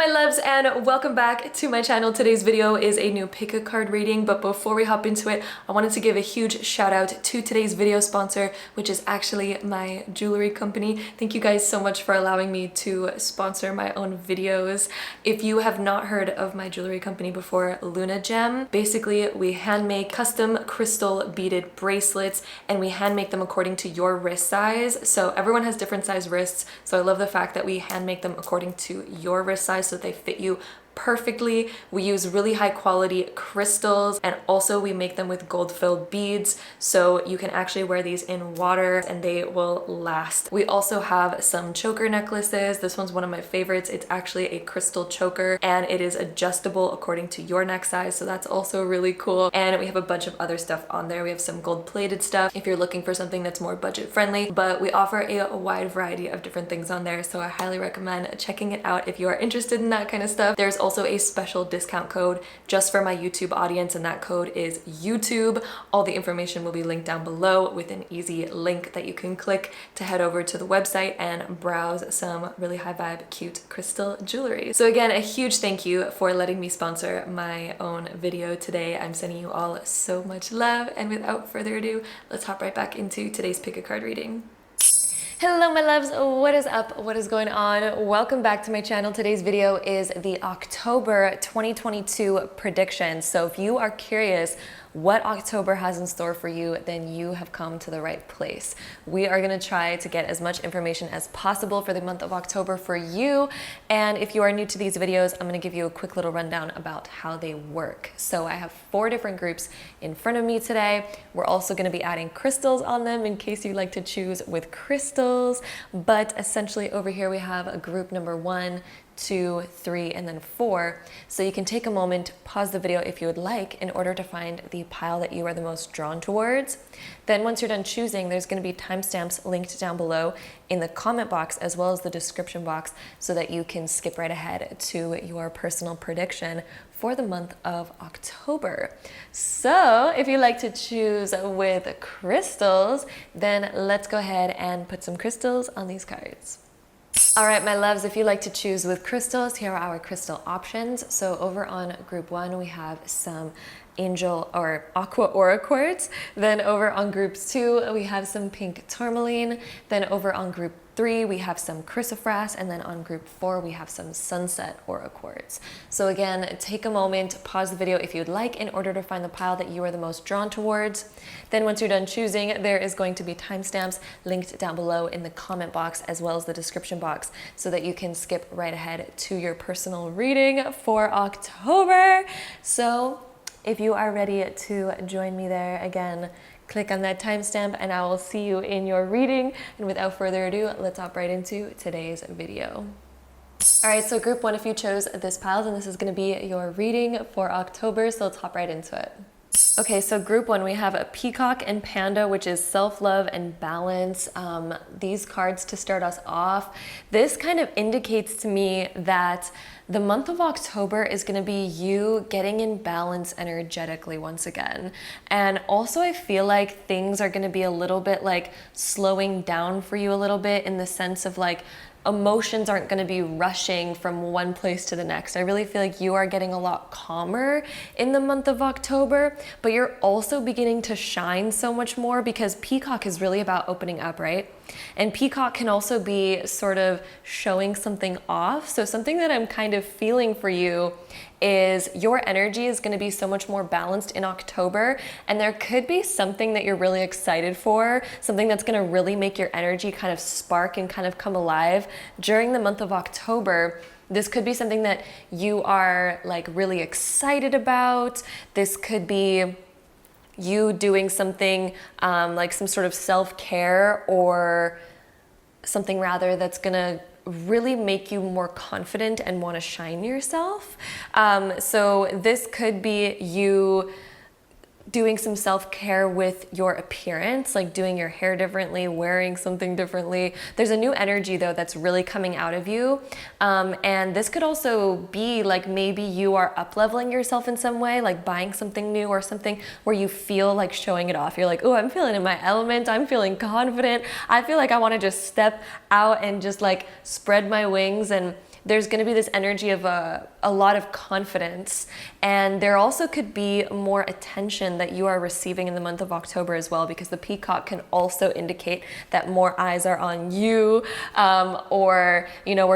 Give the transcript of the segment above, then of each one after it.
my loves, and welcome back to my channel. Today's video is a new pick a card reading, but before we hop into it, I wanted to give a huge shout out to today's video sponsor, which is actually my jewelry company. Thank you guys so much for allowing me to sponsor my own videos. If you have not heard of my jewelry company before, Luna Gem, basically we hand make custom crystal beaded bracelets and we hand make them according to your wrist size. So everyone has different size wrists, so I love the fact that we hand make them according to your wrist size so that they fit you perfectly. We use really high quality crystals, and also we make them with gold filled beads, so you can actually wear these in water and they will last. We also have some choker necklaces. This one's one of my favorites. It's actually a crystal choker and it is adjustable according to your neck size, so that's also really cool. And we have a bunch of other stuff on there. We have some gold plated stuff if you're looking for something that's more budget friendly, but we offer a wide variety of different things on there, so I highly recommend checking it out if you are interested in that kind of stuff. There's also a special discount code just for my YouTube audience, and that code is YouTube. All the information will be linked down below with an easy link that you can click to head over to the website and browse some really high vibe cute crystal jewelry. So again, a huge thank you for letting me sponsor my own video today. I'm sending you all so much love, and without further ado, let's hop right back into today's pick a card reading. Hello my loves, what is up? What is going on? Welcome back to my channel. Today's video is the October 2022 prediction. So if you are curious what October has in store for you, then you have come to the right place. We are gonna try to get as much information as possible for the month of October for you. And if you are new to these videos, I'm gonna give you a quick little rundown about how they work. So I have 4 different groups in front of me today. We're also gonna be adding crystals on them in case you like to choose with crystals. But essentially over here we have a group number 1, 2, 3, and then 4. So you can take a moment, pause the video if you would like, in order to find the pile that you are the most drawn towards. Then once you're done choosing, there's going to be timestamps linked down below in the comment box as well as the description box so that you can skip right ahead to your personal prediction for the month of October. So if you like to choose with crystals, then let's go ahead and put some crystals on these cards. All right, my loves, if you like to choose with crystals, here are our crystal options. So over on group 1, we have some angel or aqua aura quartz. Then over on group 2, we have some pink tourmaline. Then over on group 3, we have some chrysoprase, and then on group 4, we have some sunset aura quartz. So again, take a moment, pause the video if you'd like in order to find the pile that you are the most drawn towards. Then once you're done choosing, there is going to be timestamps linked down below in the comment box as well as the description box so that you can skip right ahead to your personal reading for October. So if you are ready to join me there, again, click on that timestamp and I will see you in your reading. And without further ado, let's hop right into today's video. All right, so group 1, if you chose this pile, then this is going to be your reading for October. So let's hop right into it. Okay, so group 1, we have a peacock and panda, which is self-love and balance. These cards to start us off, this kind of indicates to me that the month of October is going to be you getting in balance energetically once again. And also I feel like things are going to be a little bit like slowing down for you a little bit, in the sense of like emotions aren't going to be rushing from one place to the next. I really feel like you are getting a lot calmer in the month of October, but you're also beginning to shine so much more because peacock is really about opening up, right? And peacock can also be sort of showing something off. So something that I'm kind of feeling for you is your energy is going to be so much more balanced in October, and there could be something that you're really excited for, something that's going to really make your energy kind of spark and kind of come alive during the month of October. This could be something that you are like really excited about. This could be you doing something like some sort of self-care or something rather that's gonna really make you more confident and want to shine yourself. So this could be you doing some self-care with your appearance, like doing your hair differently, wearing something differently. There's a new energy though that's really coming out of you. And this could also be like maybe you are up-leveling yourself in some way, like buying something new or something where you feel like showing it off. You're like, oh, I'm feeling in my element. I'm feeling confident. I feel like I want to just step out and just like spread my wings and there's going to be this energy of a lot of confidence, and there also could be more attention that you are receiving in the month of October as well, because the peacock can also indicate that more eyes are on you, or you know,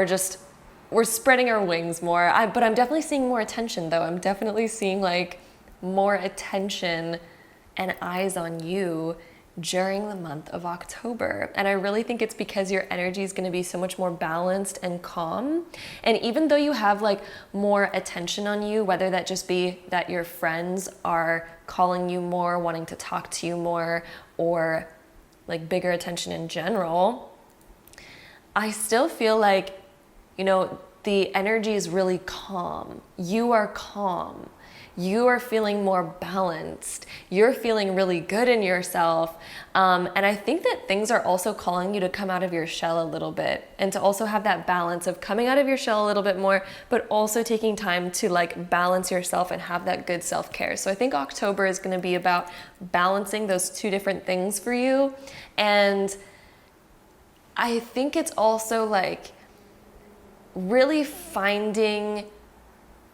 we're spreading our wings more. But I'm definitely seeing more attention though. I'm definitely seeing like more attention and eyes on you during the month of October. And I really think it's because your energy is going to be so much more balanced and calm. And even though you have like more attention on you, whether that just be that your friends are calling you more, wanting to talk to you more, or like bigger attention in general, I still feel like, you know, the energy is really calm. You are calm. You are feeling more balanced. You're feeling really good in yourself. And I think that things are also calling you to come out of your shell a little bit, and to also have that balance of coming out of your shell a little bit more, but also taking time to like balance yourself and have that good self-care. So I think October is going to be about balancing those two different things for you. And I think it's also like really finding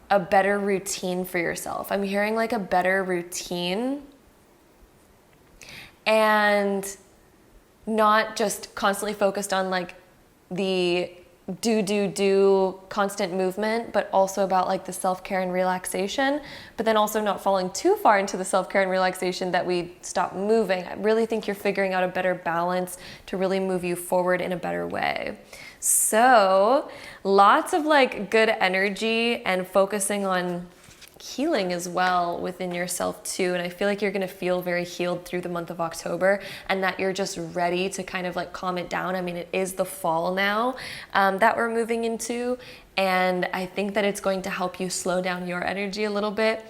a better routine for yourself. I'm hearing like a better routine, and not just constantly focused on like the do constant movement, but also about like the self-care and relaxation, but then also not falling too far into the self-care and relaxation that we stop moving. I really think you're figuring out a better balance to really move you forward in a better way. So lots of like good energy and focusing on healing as well within yourself too. And I feel like you're going to feel very healed through the month of October, and that you're just ready to kind of like calm it down. I mean, it is the fall now that we're moving into, and I think that it's going to help you slow down your energy a little bit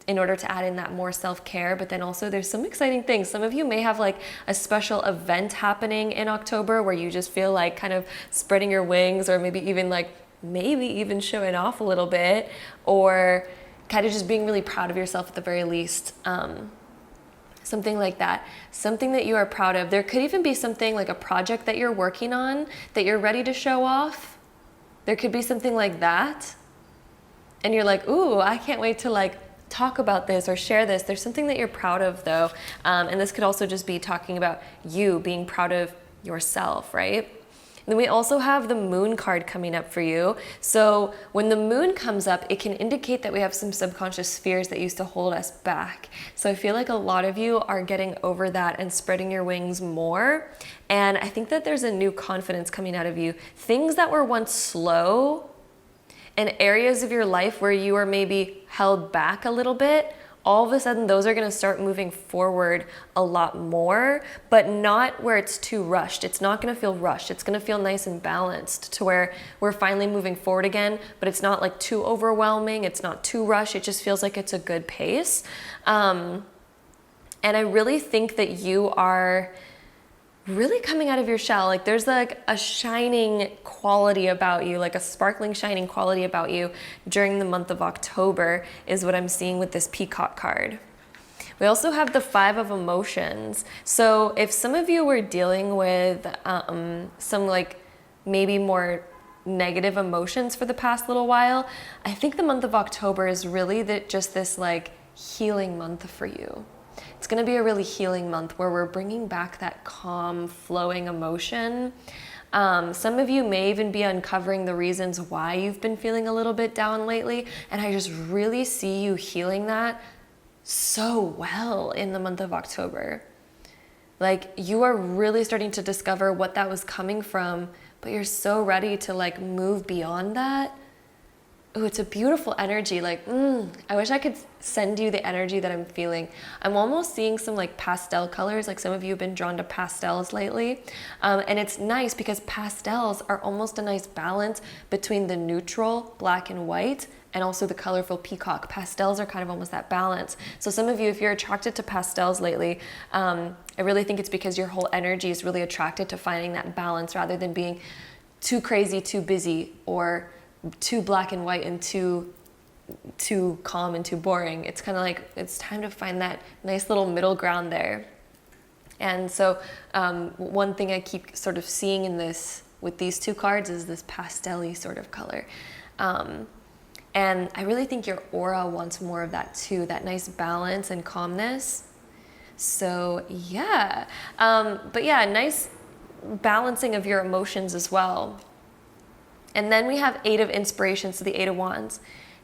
in order to add in that more self-care. But then also there's some exciting things. Some of you may have like a special event happening in October where you just feel like kind of spreading your wings, or maybe even showing off a little bit, or kind of just being really proud of yourself at the very least. Something like that. Something that you are proud of. There could even be something like a project that you're working on that you're ready to show off. There could be something like that. And you're like, ooh, I can't wait to like talk about this or share this. There's something that you're proud of though. And this could also just be talking about you being proud of yourself, right? And then we also have the moon card coming up for you. So when the moon comes up, it can indicate that we have some subconscious fears that used to hold us back. So I feel like a lot of you are getting over that and spreading your wings more. And I think that there's a new confidence coming out of you. Things that were once slow, and areas of your life where you are maybe held back a little bit, all of a sudden those are going to start moving forward a lot more, but not where it's too rushed. It's not going to feel rushed. It's going to feel nice and balanced to where we're finally moving forward again, but it's not like too overwhelming. It's not too rushed. It just feels like it's a good pace. And I really think that you are really coming out of your shell. Like there's like a shining quality about you, like a sparkling shining quality about you during the month of October is what I'm seeing with this peacock card. We also have the 5 of emotions. So if some of you were dealing with some like maybe more negative emotions for the past little while, I think the month of October is really just this like healing month for you. It's going to be a really healing month where we're bringing back that calm, flowing emotion. Some of you may even be uncovering the reasons why you've been feeling a little bit down lately. And I just really see you healing that so well in the month of October. Like you are really starting to discover what that was coming from, but you're so ready to like move beyond that. Oh, it's a beautiful energy. Like, I wish I could send you the energy that I'm feeling. I'm almost seeing some like pastel colors. Like some of you have been drawn to pastels lately. And it's nice because pastels are almost a nice balance between the neutral black and white and also the colorful peacock. Pastels are kind of almost that balance. So some of you, if you're attracted to pastels lately, I really think it's because your whole energy is really attracted to finding that balance rather than being too crazy, too busy, or too black and white and too calm and too boring. It's kind of like it's time to find that nice little middle ground there. And so one thing I keep sort of seeing in this with these two cards is this pastel-y sort of color. And I really think your aura wants more of that too, that nice balance and calmness. So yeah, but yeah, nice balancing of your emotions as well. And then we have Eight of Inspiration, so the Eight of Wands.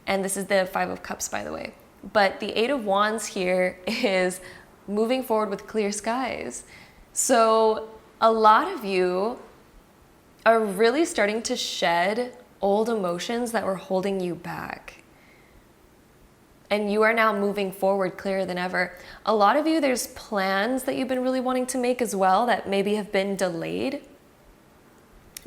And this is the Five of Cups, by the way. But the Eight of Wands here is moving forward with clear skies. So a lot of you are really starting to shed old emotions that were holding you back. And you are now moving forward clearer than ever. A lot of you, there's plans that you've been really wanting to make as well that maybe have been delayed.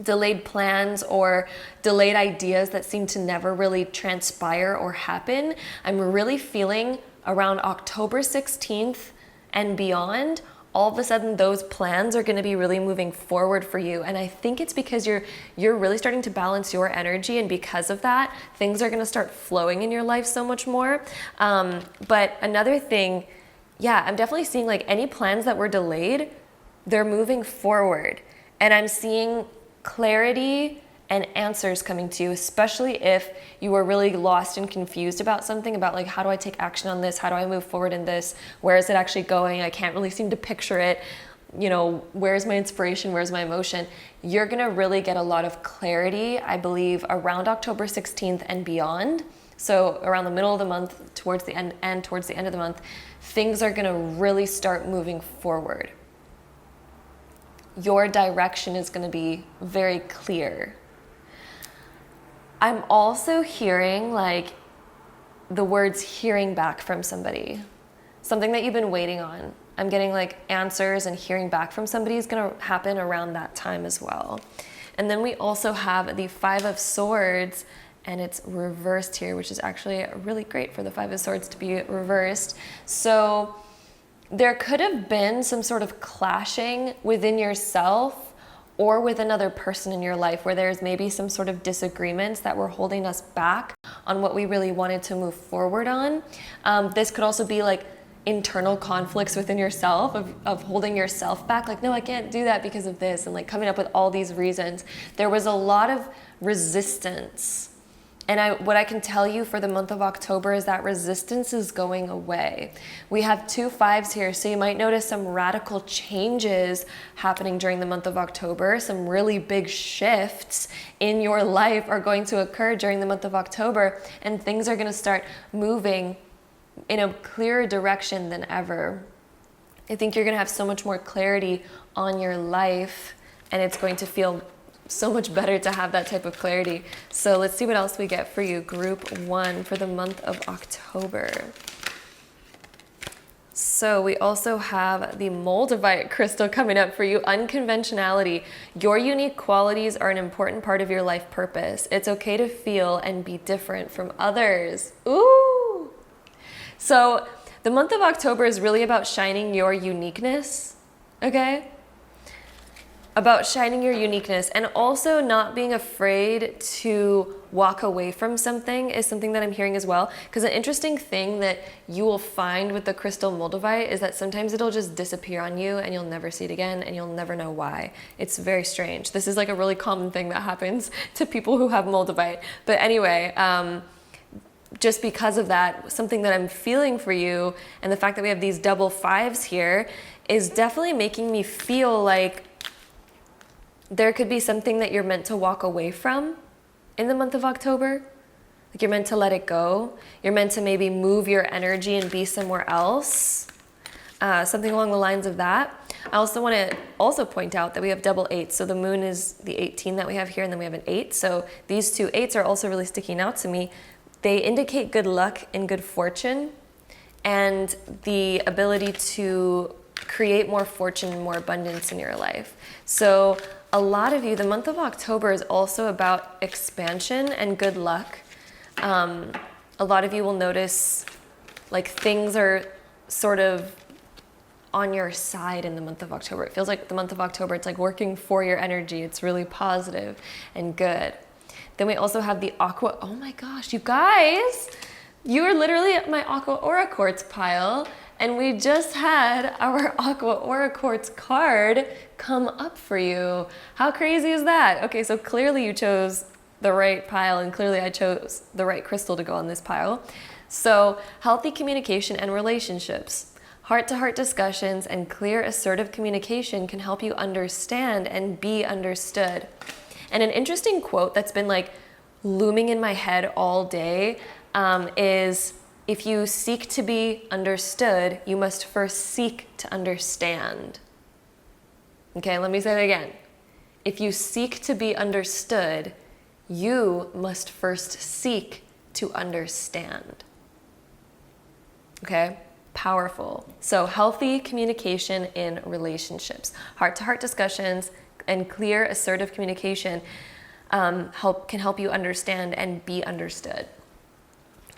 Delayed plans or delayed ideas that seem to never really transpire or happen. I'm really feeling around October 16th and beyond, all of a sudden those plans are going to be really moving forward for you. And I think it's because you're really starting to balance your energy, and because of that, things are going to start flowing in your life so much more. But another thing, yeah, I'm definitely seeing like any plans that were delayed, they're moving forward. And I'm seeing clarity and answers coming to you, especially if you were really lost and confused about something, about like, how do I take action on this? How do I move forward in this? Where is it actually going? I can't really seem to picture it. You know, where's my inspiration? Where's my emotion? You're gonna really get a lot of clarity, I believe, around October 16th and beyond. So around the middle of the month, towards the end, and towards the end of the month, things are gonna really start moving forward. Your direction is going to be very clear. I'm also hearing like the words hearing back from somebody, something that you've been waiting on. I'm getting like answers, and hearing back from somebody is going to happen around that time as well. And then we also have the Five of Swords, and it's reversed here, which is actually really great for the Five of Swords to be reversed. So there could have been some sort of clashing within yourself or with another person in your life, where there's maybe some sort of disagreements that were holding us back on what we really wanted to move forward on. This could also be like internal conflicts within yourself of holding yourself back, like, no, I can't do that because of this, and like coming up with all these reasons. There was a lot of resistance. And what I can tell you for the month of October is that resistance is going away. We have two fives here, so you might notice some radical changes happening during the month of October. Some really big shifts in your life are going to occur during the month of October, and things are going to start moving in a clearer direction than ever. I think you're going to have so much more clarity on your life, and it's going to feel so much better to have that type of clarity. So let's see what else we get for you, group 1, for the month of October. So we also have the Moldavite crystal coming up for you, unconventionality. Your unique qualities are an important part of your life purpose. It's okay to feel and be different from others. Ooh! So the month of October is really about shining your uniqueness, okay? About shining your uniqueness, and also not being afraid to walk away from something is something that I'm hearing as well. Because an interesting thing that you will find with the crystal Moldavite is that sometimes it'll just disappear on you and you'll never see it again, and you'll never know why. It's very strange. This is like a really common thing that happens to people who have Moldavite. But anyway, just because of that, something that I'm feeling for you, and the fact that we have these double fives here, is definitely making me feel like there could be something that you're meant to walk away from in the month of October. Like, you're meant to let it go. You're meant to maybe move your energy and be somewhere else. Something along the lines of that. I also want to point out that we have double 8s. So the moon is the 18 that we have here, and then we have an 8. So these two 8s are also really sticking out to me. They indicate good luck and good fortune, and the ability to create more fortune and more abundance in your life. So a lot of you, the month of October is also about expansion and good luck. A lot of you will notice like things are sort of on your side in the month of October. It feels like the month of October, it's like working for your energy. It's really positive and good. Then we also have the aqua. Oh my gosh, you guys, you are literally at my aqua aura quartz pile. And we just had our Aqua Aura Quartz card come up for you. How crazy is that? Okay, so clearly you chose the right pile, and clearly I chose the right crystal to go on this pile. So healthy communication and relationships. Heart-to-heart discussions and clear, assertive communication can help you understand and be understood. And an interesting quote that's been like looming in my head all day is, if you seek to be understood, you must first seek to understand. Okay, let me say that again. If you seek to be understood, you must first seek to understand. Okay, powerful. So healthy communication in relationships, heart-to-heart discussions, and clear, assertive communication can help you understand and be understood.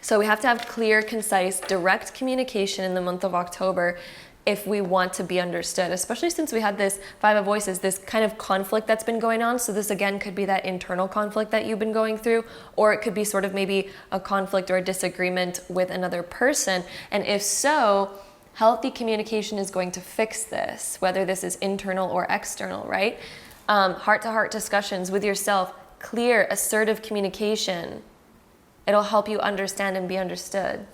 So we have to have clear, concise, direct communication in the month of October if we want to be understood, especially since we had this Five of Voices, this kind of conflict that's been going on. So this again could be that internal conflict that you've been going through, or it could be sort of maybe a conflict or a disagreement with another person. And if so, healthy communication is going to fix this, whether this is internal or external, right? Heart-to-heart discussions with yourself, clear, assertive communication. It'll help you understand and be understood.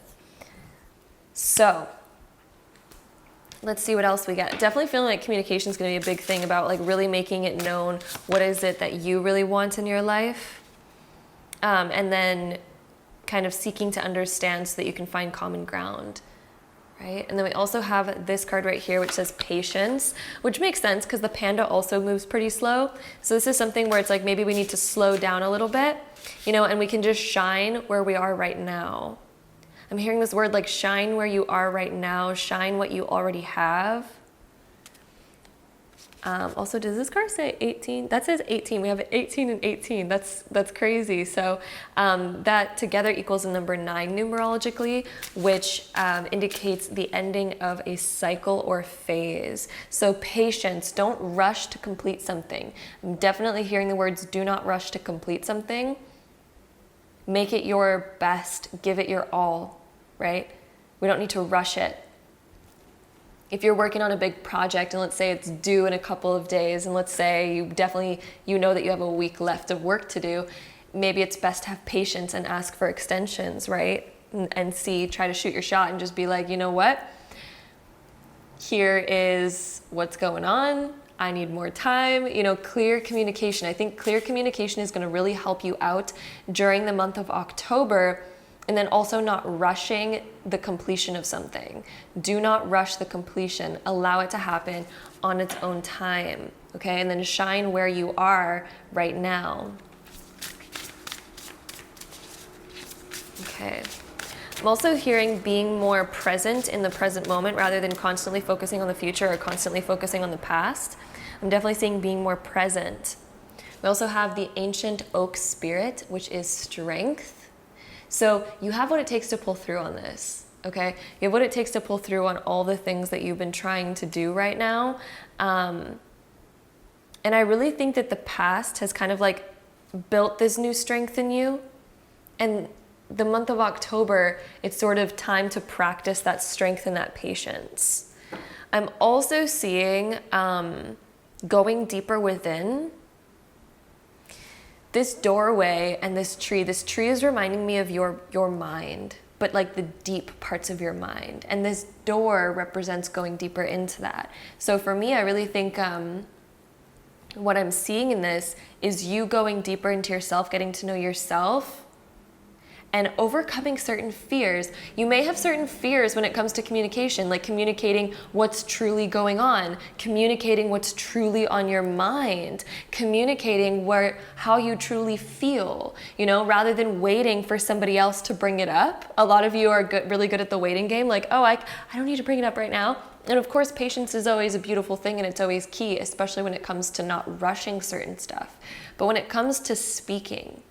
So let's see what else we get. Definitely feeling like communication is going to be a big thing, about like really making it known what is it that you really want in your life. And then kind of seeking to understand so that you can find common ground. Right? And then we also have this card right here, which says patience, which makes sense because the panda also moves pretty slow. So this is something where it's like maybe we need to slow down a little bit, you know, and we can just shine where we are right now. I'm hearing this word like shine where you are right now, shine what you already have. Also, does this card say 18? That says 18. We have 18 and 18. That's crazy. So that together equals the number 9 numerologically, which indicates the ending of a cycle or phase. So patience, don't rush to complete something. I'm definitely hearing the words do not rush to complete something. Make it your best, give it your all, right? We don't need to rush it. If you're working on a big project and let's say it's due in a couple of days, and let's say you know that you have a week left of work to do, maybe it's best to have patience and ask for extensions, right? And try to shoot your shot and just be like, you know what? Here is what's going on. I need more time. You know, clear communication. I think clear communication is going to really help you out during the month of October. And then also not rushing the completion of something. Do not rush the completion. Allow it to happen on its own time, okay? And then shine where you are right now. Okay. I'm also hearing being more present in the present moment rather than constantly focusing on the future or constantly focusing on the past. I'm definitely seeing being more present. We also have the ancient oak spirit, which is strength. So you have what it takes to pull through on this, okay? You have what it takes to pull through on all the things that you've been trying to do right now. And I really think that the past has kind of like built this new strength in you. And the month of October, it's sort of time to practice that strength and that patience. I'm also seeing going deeper within. This doorway and this tree is reminding me of your mind, but like the deep parts of your mind. And this door represents going deeper into that. So for me, I really think what I'm seeing in this is you going deeper into yourself, getting to know yourself, and overcoming certain fears. You may have certain fears when it comes to communication, like communicating what's truly going on, communicating what's truly on your mind, communicating how you truly feel, you know, rather than waiting for somebody else to bring it up. A lot of you are really good at the waiting game, like, oh, I don't need to bring it up right now. And of course, patience is always a beautiful thing and it's always key, especially when it comes to not rushing certain stuff. But when it comes to speaking,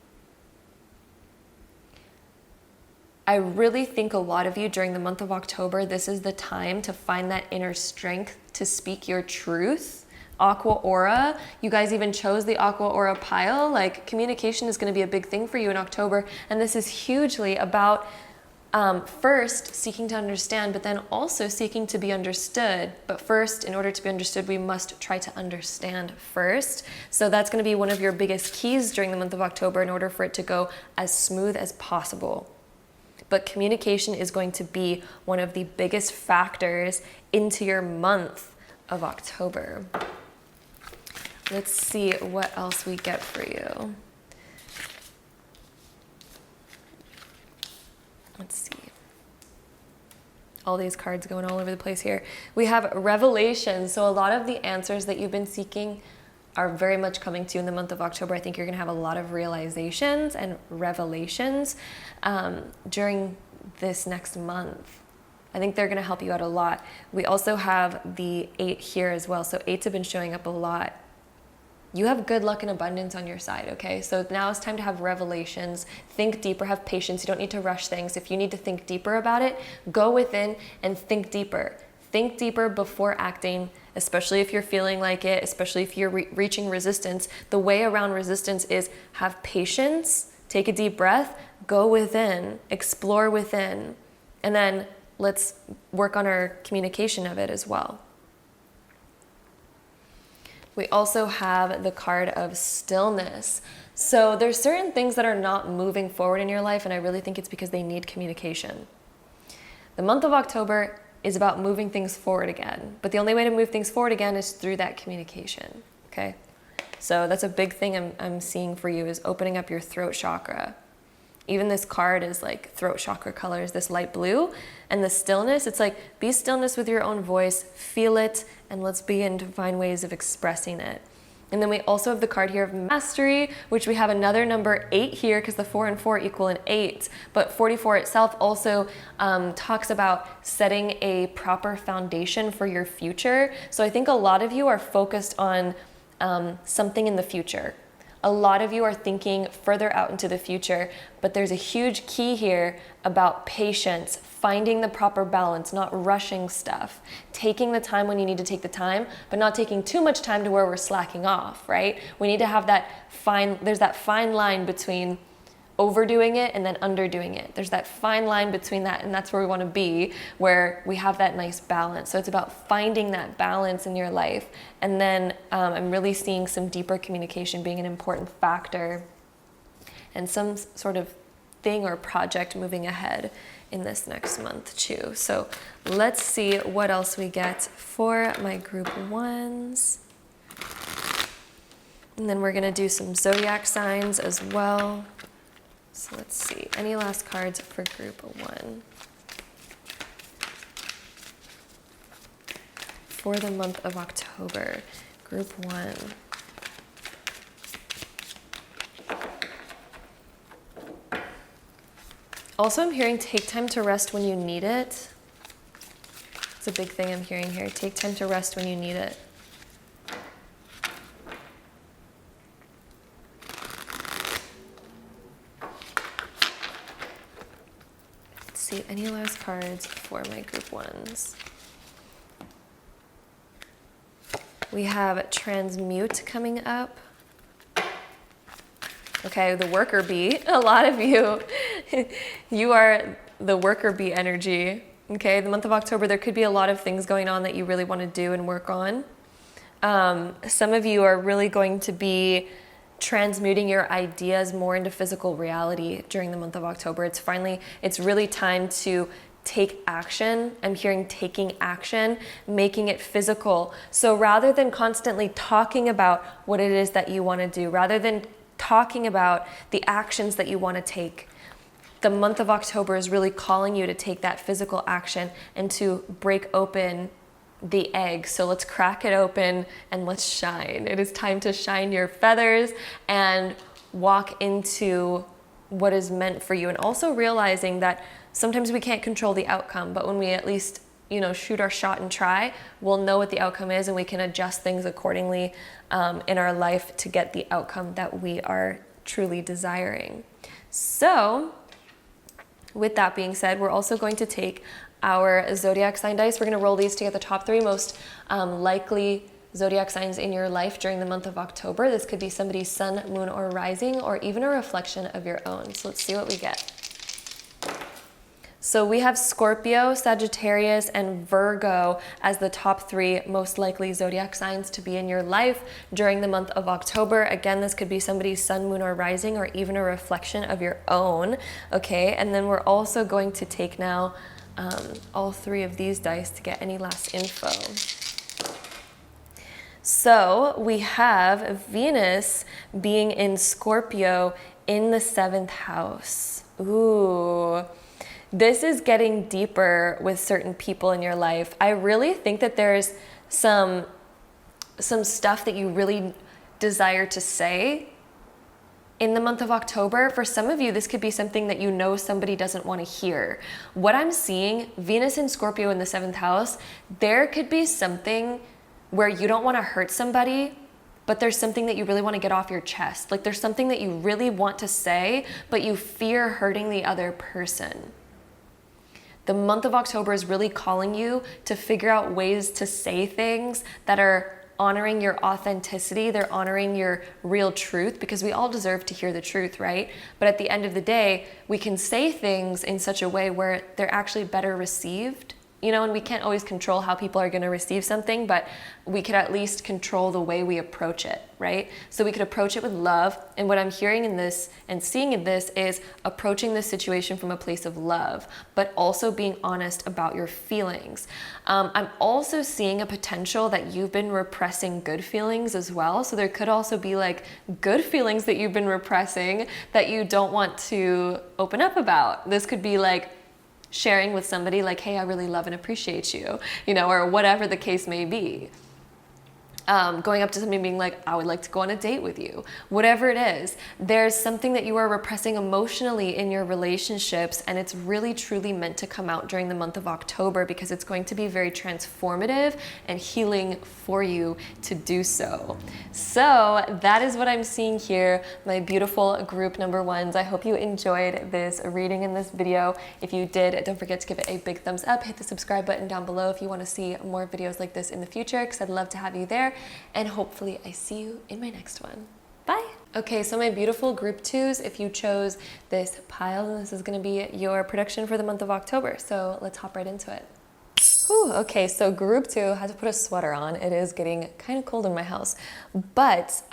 I really think a lot of you during the month of October, this is the time to find that inner strength to speak your truth. Aqua Aura, you guys even chose the Aqua Aura pile. Like, communication is going to be a big thing for you in October. And this is hugely about First, seeking to understand, but then also seeking to be understood. But first, in order to be understood, we must try to understand first. So that's going to be one of your biggest keys during the month of October in order for it to go as smooth as possible. But communication is going to be one of the biggest factors into your month of October. Let's see what else we get for you. Let's see. All these cards going all over the place here. We have revelation. So a lot of the answers that you've been seeking are very much coming to you in the month of October. I think you're going to have a lot of realizations and revelations during this next month. I think they're going to help you out a lot. We also have the 8 here as well. So 8s have been showing up a lot. You have good luck and abundance on your side, okay? So now it's time to have revelations. Think deeper, have patience. You don't need to rush things. If you need to think deeper about it, go within and think deeper. Think deeper before acting, especially if you're feeling like it, especially if you're reaching resistance. The way around resistance is have patience, take a deep breath, go within, explore within, and then let's work on our communication of it as well. We also have the card of stillness. So there's certain things that are not moving forward in your life, and I really think it's because they need communication. The month of October is about moving things forward again, but the only way to move things forward again is through that communication, okay? So that's a big thing I'm seeing for you, is opening up your throat chakra. Even this card is like throat chakra colors, this light blue, and the stillness, it's like be stillness with your own voice, feel it, and let's begin to find ways of expressing it. And then we also have the card here of mastery, which we have another number 8 here because the 4 and 4 equal an 8. But 44 itself also talks about setting a proper foundation for your future. So I think a lot of you are focused on something in the future. A lot of you are thinking further out into the future, but there's a huge key here about patience, finding the proper balance, not rushing stuff, taking the time when you need to take the time, but not taking too much time to where we're slacking off, right? We need to have that there's that fine line between overdoing it and then underdoing it. There's that fine line between that, and that's where we want to be, where we have that nice balance. So it's about finding that balance in your life. And then I'm really seeing some deeper communication being an important factor, and some sort of thing or project moving ahead in this next month too. So let's see what else we get for my group 1s. And then we're going to do some zodiac signs as well. So let's see, any last cards for group 1? For the month of October, group 1. Also, I'm hearing take time to rest when you need it. It's a big thing I'm hearing here. Take time to rest when you need it. See any last cards for my group 1s. We have transmute coming up. Okay, the worker bee. A lot of you, you are the worker bee energy. Okay, the month of October, there could be a lot of things going on that you really want to do and work on. Some of you are really going to be transmuting your ideas more into physical reality during the month of October. It's really time to take action. I'm hearing taking action, making it physical. So rather than constantly talking about what it is that you want to do, rather than talking about the actions that you want to take, the month of October is really calling you to take that physical action and to break open the egg. So let's crack it open and let's shine. It is time to shine your feathers and walk into what is meant for you. And also realizing that sometimes we can't control the outcome, but when we at least, shoot our shot and try, we'll know what the outcome is, and we can adjust things accordingly in our life to get the outcome that we are truly desiring. So with that being said, we're also going to take our zodiac sign dice. We're going to roll these to get the top 3 most likely zodiac signs in your life during the month of October. This could be somebody's sun, moon, or rising, or even a reflection of your own. So let's see what we get. So we have Scorpio, Sagittarius, and Virgo as the top 3 most likely zodiac signs to be in your life during the month of October. Again, this could be somebody's sun, moon, or rising, or even a reflection of your own, okay? And then we're also going to take now all 3 of these dice to get any last info. So we have Venus being in Scorpio in the 7th house. Ooh. This is getting deeper with certain people in your life. I really think that there's some stuff that you really desire to say in the month of October. For some of you, this could be something that you know somebody doesn't want to hear. What I'm seeing, Venus in Scorpio in the 7th house, there could be something where you don't want to hurt somebody, but there's something that you really want to get off your chest. Like there's something that you really want to say, but you fear hurting the other person. The month of October is really calling you to figure out ways to say things that are honoring your authenticity. They're honoring your real truth, because we all deserve to hear the truth, right? But at the end of the day, we can say things in such a way where they're actually better received. You know, and we can't always control how people are going to receive something, but we could at least control the way we approach it, right? So we could approach it with love. And what I'm hearing in this and seeing in this is approaching this situation from a place of love, but also being honest about your feelings. I'm also seeing a potential that you've been repressing good feelings as well. So there could also be like good feelings that you've been repressing that you don't want to open up about. This could be like sharing with somebody like, hey, I really love and appreciate you, you know, or whatever the case may be. Going up to somebody being like, I would like to go on a date with you. Whatever it is, there's something that you are repressing emotionally in your relationships, and it's really truly meant to come out during the month of October, because it's going to be very transformative and healing for you to do so. So that is what I'm seeing here, my beautiful group number ones. I hope you enjoyed this reading in this video. If you did, don't forget to give it a big thumbs up. Hit the subscribe button down below if you want to see more videos like this in the future, because I'd love to have you there. And hopefully I see you in my next one. Bye. Okay, so my beautiful group 2s, if you chose this pile, this is going to be your prediction for the month of October. So let's hop right into it. Whew, okay, so group 2, I had to put a sweater on. It is getting kind of cold in my house. But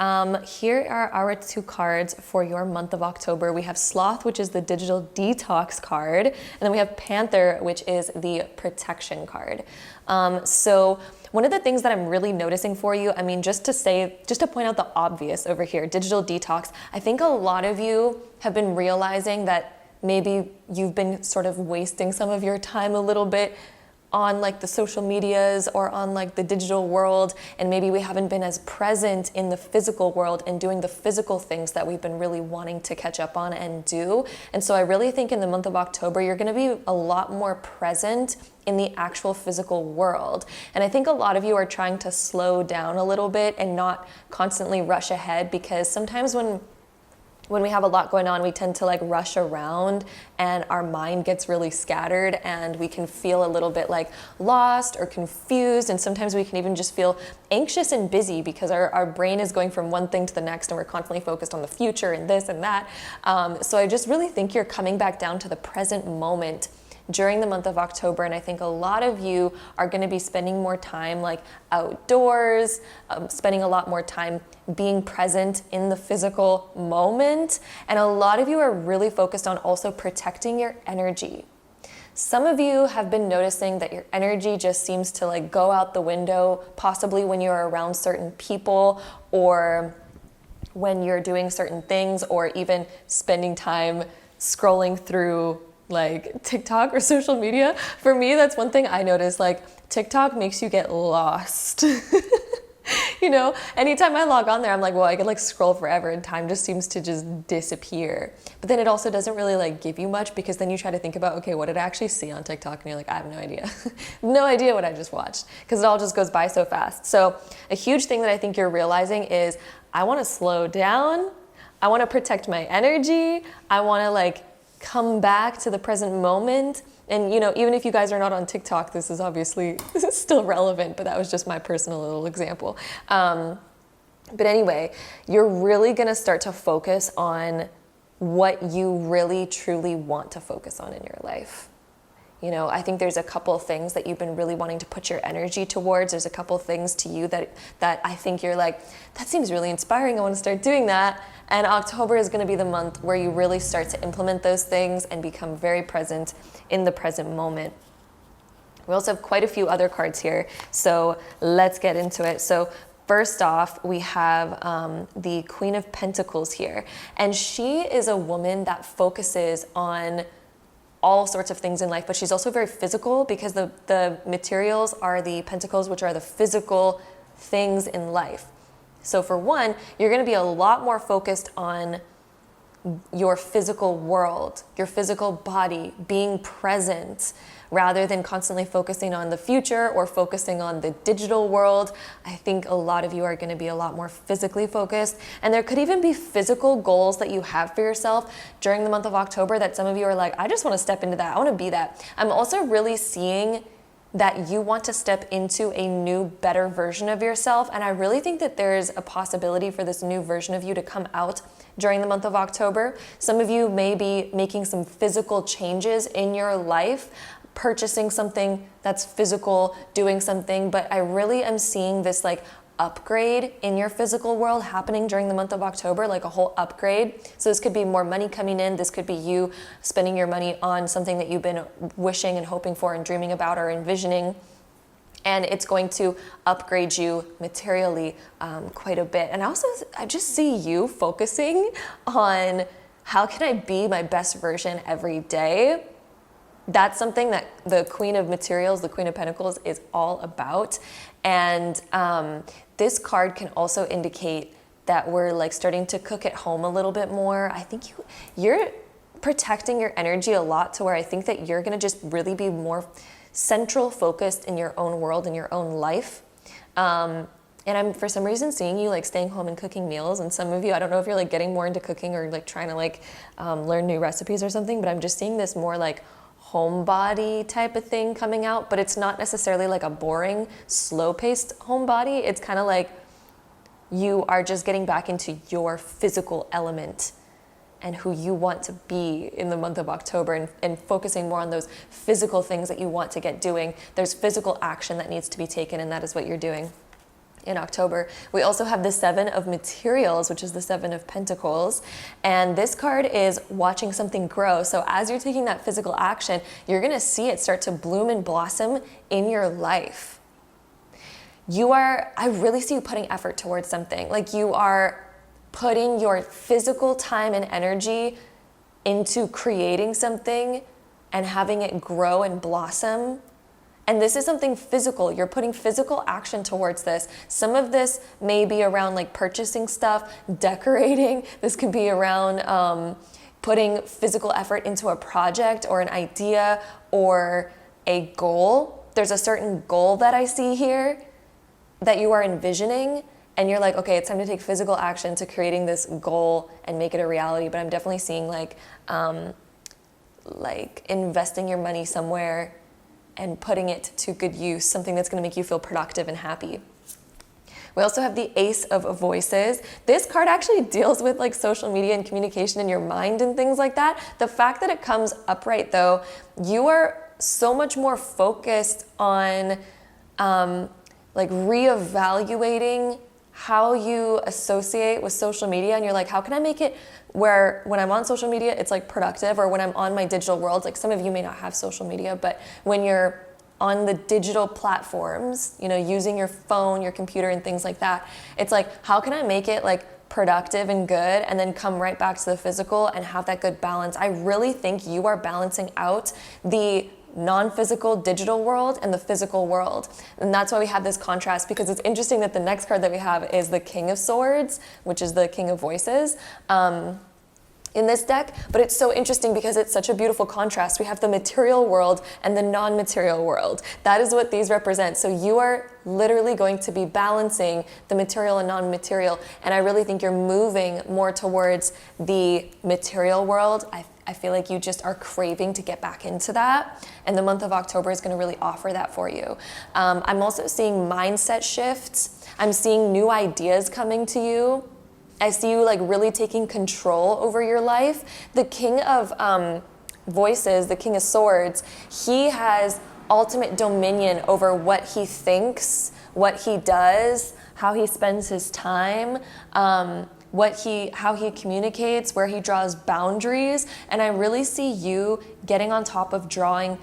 here are our 2 cards for your month of October. We have Sloth, which is the digital detox card. And then we have Panther, which is the protection card. So one of the things that I'm really noticing for you, I mean, just to point out the obvious over here, digital detox, I think a lot of you have been realizing that maybe you've been sort of wasting some of your time a little bit on like the social medias or on like the digital world, and maybe we haven't been as present in the physical world and doing the physical things that we've been really wanting to catch up on and do. And so I really think in the month of October, you're gonna be a lot more present in the actual physical world. And I think a lot of you are trying to slow down a little bit and not constantly rush ahead, because sometimes when we have a lot going on, we tend to like rush around and our mind gets really scattered and we can feel a little bit like lost or confused. And sometimes we can even just feel anxious and busy because our brain is going from one thing to the next and we're constantly focused on the future and this and that. So I just really think you're coming back down to the present moment during the month of October. And I think a lot of you are going to be spending more time like outdoors, spending a lot more time being present in the physical moment. And a lot of you are really focused on also protecting your energy. Some of you have been noticing that your energy just seems to like go out the window, possibly when you're around certain people or when you're doing certain things, or even spending time scrolling through like TikTok or social media. For me, that's one thing I noticed, like TikTok makes you get lost. You know, anytime I log on there, I'm like, well, I could like scroll forever and time just seems to just disappear. But then it also doesn't really like give you much, because then you try to think about, okay, what did I actually see on TikTok? And you're like, I have no idea. No idea what I just watched, because it all just goes by so fast. So a huge thing that I think you're realizing is I want to slow down. I want to protect my energy. I want to like come back to the present moment. And you know, even if you guys are not on TikTok, this is obviously still relevant, but that was just my personal little example. But anyway, you're really gonna start to focus on what you really truly want to focus on in your life. You know, I think there's a couple of things that you've been really wanting to put your energy towards. There's a couple of things to you that I think you're like, that seems really inspiring. I want to start doing that. And October is going to be the month where you really start to implement those things and become very present in the present moment. We also have quite a few other cards here, so let's get into it. So first off, we have the Queen of Pentacles here, and she is a woman that focuses on all sorts of things in life, but she's also very physical, because the materials are the pentacles, which are the physical things in life. So for one, you're going to be a lot more focused on your physical world, your physical body, being present, rather than constantly focusing on the future or focusing on the digital world. I think a lot of you are going to be a lot more physically focused. And there could even be physical goals that you have for yourself during the month of October that some of you are like, I just want to step into that. I want to be that. I'm also really seeing that you want to step into a new, better version of yourself. And I really think that there's a possibility for this new version of you to come out during the month of October. Some of you may be making some physical changes in your life, purchasing something that's physical, doing something, but I really am seeing this like upgrade in your physical world happening during the month of October, like a whole upgrade. So this could be more money coming in. This could be you spending your money on something that you've been wishing and hoping for and dreaming about or envisioning. And it's going to upgrade you materially quite a bit. And I just see you focusing on how can I be my best version every day. That's something that the Queen of Materials, the Queen of Pentacles, is all about. And this card can also indicate that we're like starting to cook at home a little bit more. I think you're protecting your energy a lot, to where I think that you're going to just really be more central focused in your own world, in your own life. And I'm for some reason seeing you like staying home and cooking meals. And some of you, I don't know if you're like getting more into cooking or like trying to like learn new recipes or something, but I'm just seeing this more like homebody type of thing coming out. But it's not necessarily like a boring, slow-paced homebody. It's kind of like you are just getting back into your physical element and who you want to be in the month of October, and focusing more on those physical things that you want to get doing. There's physical action that needs to be taken, and that is what you're doing in October. We also have the Seven of Materials, which is the Seven of Pentacles. And this card is watching something grow. So as you're taking that physical action, you're gonna see it start to bloom and blossom in your life. I really see you putting effort towards something. Like you are putting your physical time and energy into creating something and having it grow and blossom. And this is something physical. You're putting physical action towards this. Some of this may be around like purchasing stuff, decorating. This could be around putting physical effort into a project or an idea or a goal. There's a certain goal that I see here that you are envisioning, and you're like, okay, it's time to take physical action to creating this goal and make it a reality. But I'm definitely seeing like investing your money somewhere and putting it to good use, something that's going to make you feel productive and happy. We also have the Ace of Voices. This card actually deals with like social media and communication in your mind and things like that. The fact that it comes upright though, you are so much more focused on like reevaluating how you associate with social media, and you're like, how can I make it where when I'm on social media, it's like productive, or when I'm on my digital world, like some of you may not have social media, but when you're on the digital platforms, you know, using your phone, your computer and things like that, it's like, how can I make it like productive and good, and then come right back to the physical and have that good balance? I really think you are balancing out the non-physical digital world and the physical world. And that's why we have this contrast, because it's interesting that the next card that we have is the King of Swords, which is the King of Voices in this deck. But it's so interesting because it's such a beautiful contrast. We have the material world and the non-material world. That is what these represent. So you are literally going to be balancing the material and non-material. And I really think you're moving more towards the material world. I feel like you just are craving to get back into that. And the month of October is going to really offer that for you. I'm also seeing mindset shifts. I'm seeing new ideas coming to you. I see you like really taking control over your life. The King of Voices, the King of Swords, he has ultimate dominion over what he thinks, what he does, how he spends his time, how he communicates, where he draws boundaries. And I really see you getting on top of drawing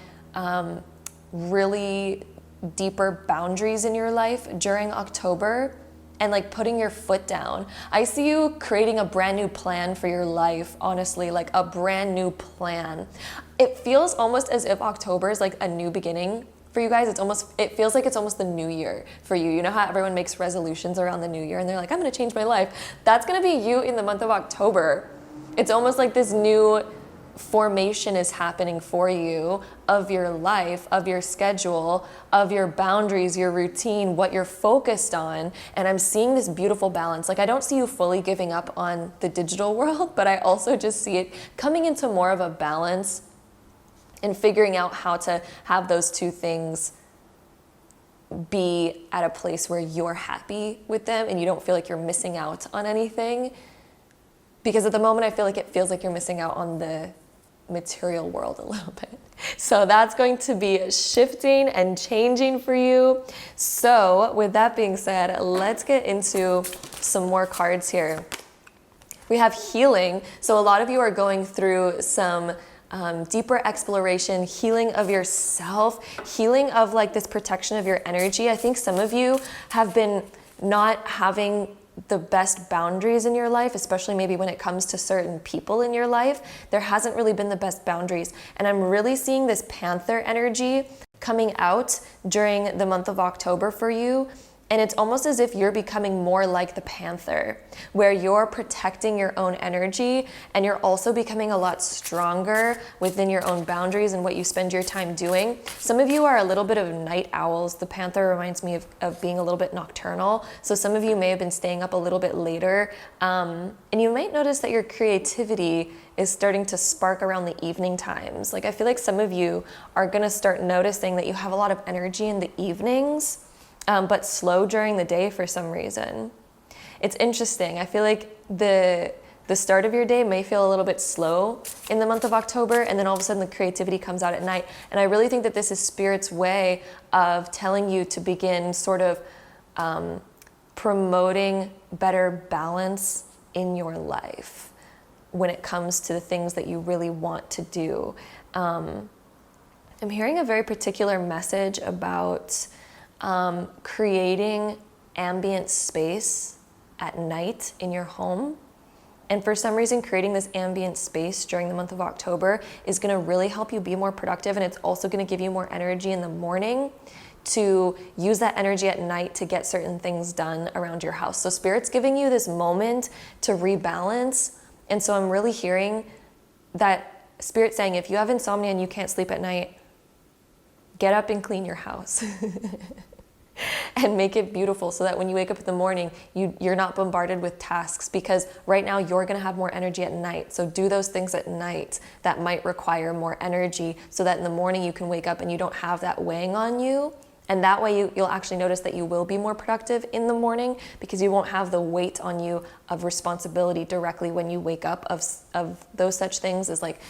really deeper boundaries in your life during October, and like putting your foot down. I see you creating a brand new plan for your life, honestly, like a brand new plan. It feels almost as if October is like a new beginning for you guys. It feels like it's almost the new year for you. You know how everyone makes resolutions around the new year and they're like, I'm gonna change my life. That's gonna be you in the month of October. It's almost like this new formation is happening for you of your life, of your schedule, of your boundaries, your routine, what you're focused on. And I'm seeing this beautiful balance. Like, I don't see you fully giving up on the digital world, but I also just see it coming into more of a balance and figuring out how to have those two things be at a place where you're happy with them and you don't feel like you're missing out on anything. Because at the moment, I feel like it feels like you're missing out on the material world a little bit. So that's going to be shifting and changing for you. So with that being said, let's get into some more cards here. We have healing. So a lot of you are going through some deeper exploration, healing of yourself, healing of like this protection of your energy. I think some of you have been not having the best boundaries in your life, especially maybe when it comes to certain people in your life. There hasn't really been the best boundaries. And I'm really seeing this Panther energy coming out during the month of October for you. And it's almost as if you're becoming more like the Panther, where you're protecting your own energy and you're also becoming a lot stronger within your own boundaries and what you spend your time doing. Some of you are a little bit of night owls. The Panther reminds me of being a little bit nocturnal. So some of you may have been staying up a little bit later. And you might notice that your creativity is starting to spark around the evening times. Like, I feel like some of you are gonna start noticing that you have a lot of energy in the evenings, but slow during the day for some reason. It's interesting. I feel like the start of your day may feel a little bit slow in the month of October, and then all of a sudden the creativity comes out at night. And I really think that this is Spirit's way of telling you to begin sort of promoting better balance in your life when it comes to the things that you really want to do. I'm hearing a very particular message about creating ambient space at night in your home. And for some reason, creating this ambient space during the month of October is going to really help you be more productive. And it's also going to give you more energy in the morning to use that energy at night to get certain things done around your house. So Spirit's giving you this moment to rebalance. And so I'm really hearing that Spirit saying, if you have insomnia and you can't sleep at night, get up and clean your house. And make it beautiful so that when you wake up in the morning, you're not bombarded with tasks, because right now you're going to have more energy at night. So do those things at night that might require more energy so that in the morning you can wake up and you don't have that weighing on you. And that way you'll actually notice that you will be more productive in the morning, because you won't have the weight on you of responsibility directly when you wake up of those such things as like,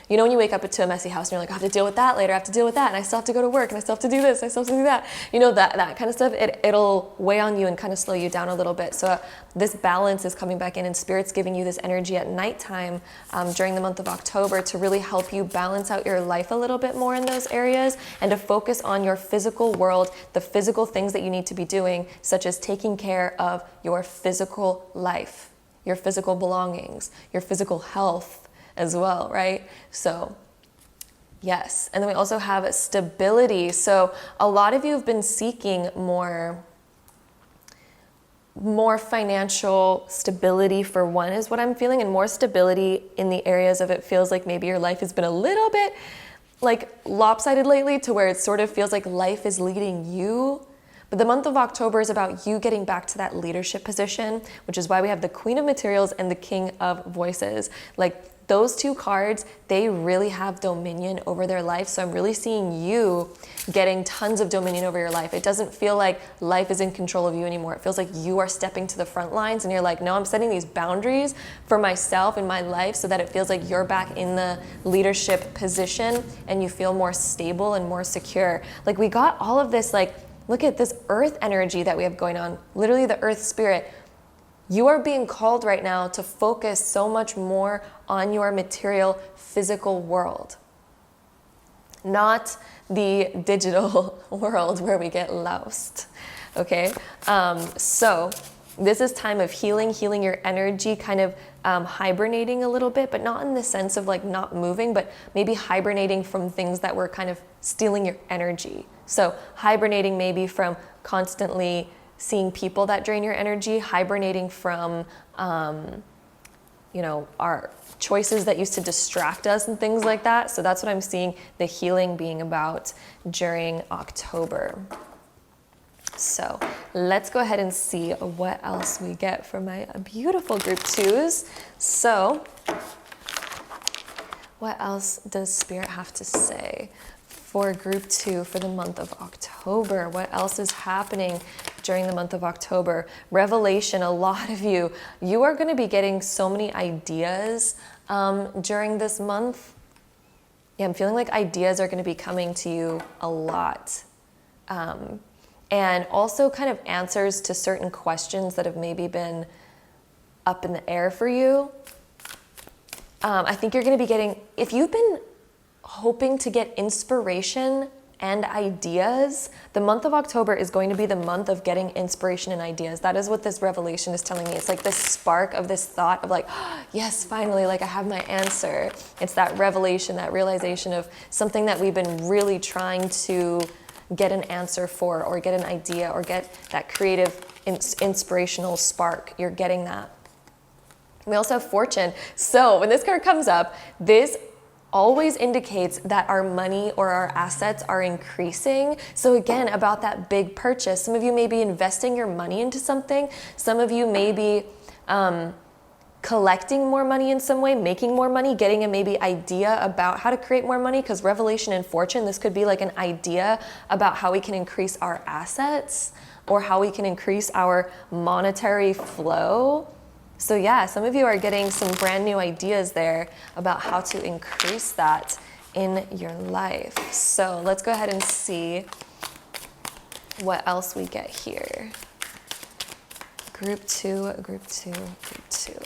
you know, when you wake up to a messy house and you're like, I have to deal with that later, I have to deal with that, and I still have to go to work, and I still have to do this, I still have to do that. You know, that kind of stuff, it'll weigh on you and kind of slow you down a little bit. So this balance is coming back in, and Spirit's giving you this energy at nighttime during the month of October to really help you balance out your life a little bit more in those areas, and to focus on your physical world, the physical things that you need to be doing, such as taking care of your physical life, your physical belongings, your physical health as well, right? So yes. And then we also have stability. So a lot of you have been seeking more financial stability, for one, is what I'm feeling, and more stability in the areas of, it feels like maybe your life has been a little bit like lopsided lately, to where it sort of feels like life is leading you. But the month of October is about you getting back to that leadership position, which is why we have the Queen of Materials and the King of Voices. Like, those two cards, they really have dominion over their life. So I'm really seeing you getting tons of dominion over your life. It doesn't feel like life is in control of you anymore. It feels like you are stepping to the front lines and you're like, no, I'm setting these boundaries for myself in my life so that it feels like you're back in the leadership position and you feel more stable and more secure. Like we got all of this, like, look at this earth energy that we have going on, literally the earth spirit. You are being called right now to focus so much more on your material, physical world, not the digital world where we get lost, okay? So this is time of healing your energy, kind of hibernating a little bit, but not in the sense of like not moving, but maybe hibernating from things that were kind of stealing your energy. So hibernating maybe from constantly seeing people that drain your energy, hibernating from, our choices that used to distract us and things like that. So that's what I'm seeing the healing being about during October. So let's go ahead and see what else we get for my beautiful group twos. So what else does Spirit have to say for group two for the month of October? What else is happening during the month of October? Revelation, a lot of you are going to be getting so many ideas during this month. Yeah, I'm feeling like ideas are going to be coming to you a lot. And also kind of answers to certain questions that have maybe been up in the air for you. I think you're going to be getting, if you've been hoping to get inspiration and ideas, the month of October is going to be the month of getting inspiration and ideas. That is what this revelation is telling me. It's like this spark of this thought of like, oh, yes, finally, like I have my answer. It's that revelation, that realization of something that we've been really trying to get an answer for, or get an idea, or get that creative, inspirational spark. You're getting that. We also have Fortune. So when this card comes up, this always indicates that our money or our assets are increasing. So again, about that big purchase. Some of you may be investing your money into something. Some of you may be collecting more money in some way, making more money, getting a maybe idea about how to create more money, because Revelation and Fortune, this could be like an idea about how we can increase our assets or how we can increase our monetary flow. So yeah, some of you are getting some brand new ideas there about how to increase that in your life. So let's go ahead and see what else we get here. Group two, group two, group two.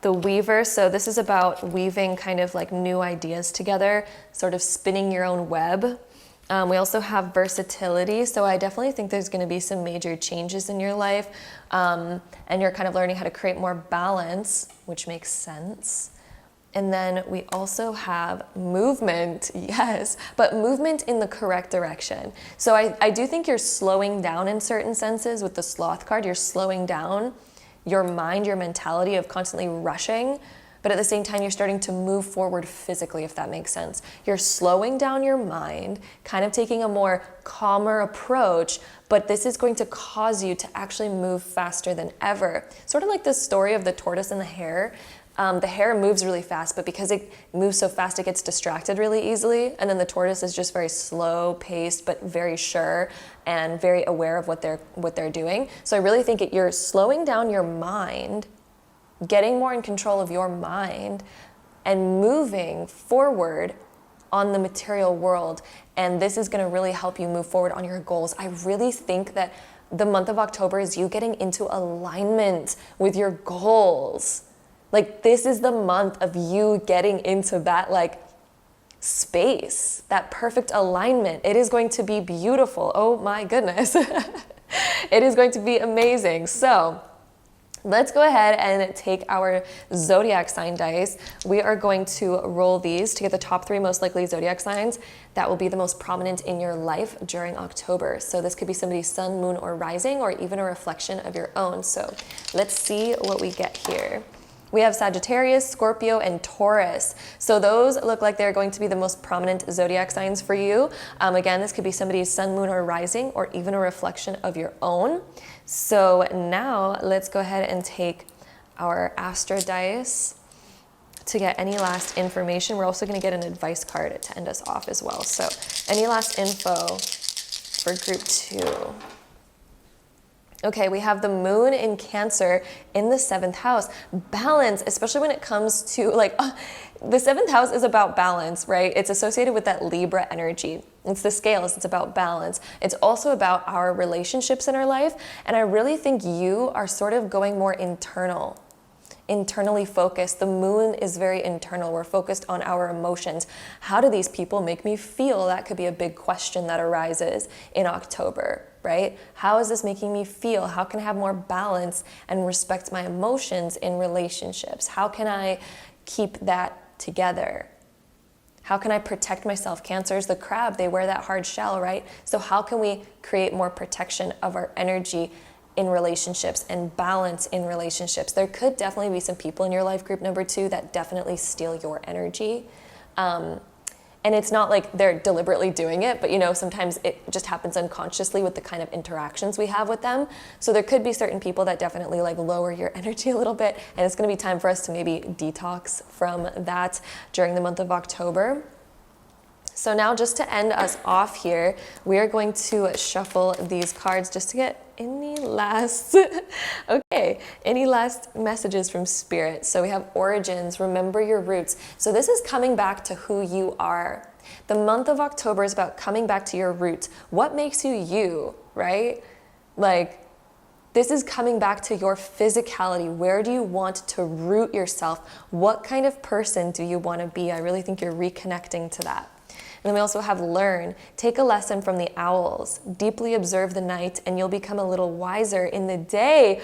The Weaver, so this is about weaving kind of like new ideas together, sort of spinning your own web. We also have Versatility, so I definitely think there's going to be some major changes in your life, and you're kind of learning how to create more balance, which makes sense. And then we also have Movement, yes, but movement in the correct direction. So I do think you're slowing down in certain senses with the Sloth card. You're slowing down your mind, your mentality of constantly rushing, but at the same time, you're starting to move forward physically, if that makes sense. You're slowing down your mind, kind of taking a more calmer approach, but this is going to cause you to actually move faster than ever. Sort of like this story of the tortoise and the hare. The hare moves really fast, but because it moves so fast, it gets distracted really easily. And then the tortoise is just very slow paced, but very sure and very aware of what they're doing. So I really think you're slowing down your mind, getting more in control of your mind, and moving forward on the material world. And this is going to really help you move forward on your goals. I really think that the month of October is you getting into alignment with your goals. Like, this is the month of you getting into that like space, that perfect alignment. It is going to be beautiful. Oh my goodness. It is going to be amazing. So let's go ahead and take our zodiac sign dice. We are going to roll these to get the top 3 most likely zodiac signs that will be the most prominent in your life during October. So this could be somebody's sun, moon, or rising, or even a reflection of your own. So let's see what we get here. We have Sagittarius, Scorpio, and Taurus. So those look like they're going to be the most prominent zodiac signs for you. Again, this could be somebody's sun, moon, or rising, or even a reflection of your own. So now let's go ahead and take our Astro dice to get any last information. We're also going to get an advice card to end us off as well. So any last info for group 2? Okay, we have the moon in Cancer in the 7th house. Balance, especially when it comes to the 7th house is about balance, right? It's associated with that Libra energy. It's the scales, it's about balance. It's also about our relationships in our life. And I really think you are sort of going more internally focused. The moon is very internal. We're focused on our emotions. How do these people make me feel? That could be a big question that arises in October, right? How is this making me feel? How can I have more balance and respect my emotions in relationships? How can I keep that together? How can I protect myself? Cancer is the crab. They wear that hard shell, right? So how can we create more protection of our energy in relationships and balance in relationships? There could definitely be some people in your life, group number 2, that definitely steal your energy. And it's not like they're deliberately doing it, but sometimes it just happens unconsciously with the kind of interactions we have with them. So there could be certain people that definitely lower your energy a little bit, and it's going to be time for us to maybe detox from that during the month of October. So now, just to end us off here, we are going to shuffle these cards just to get any last messages from Spirit. So we have origins, remember your roots. So this is coming back to who you are. The month of October is about coming back to your roots. What makes you you, right? This is coming back to your physicality. Where do you want to root yourself? What kind of person do you want to be? I really think you're reconnecting to that. And then we also have learn. Take a lesson from the owls. Deeply observe the night and you'll become a little wiser in the day.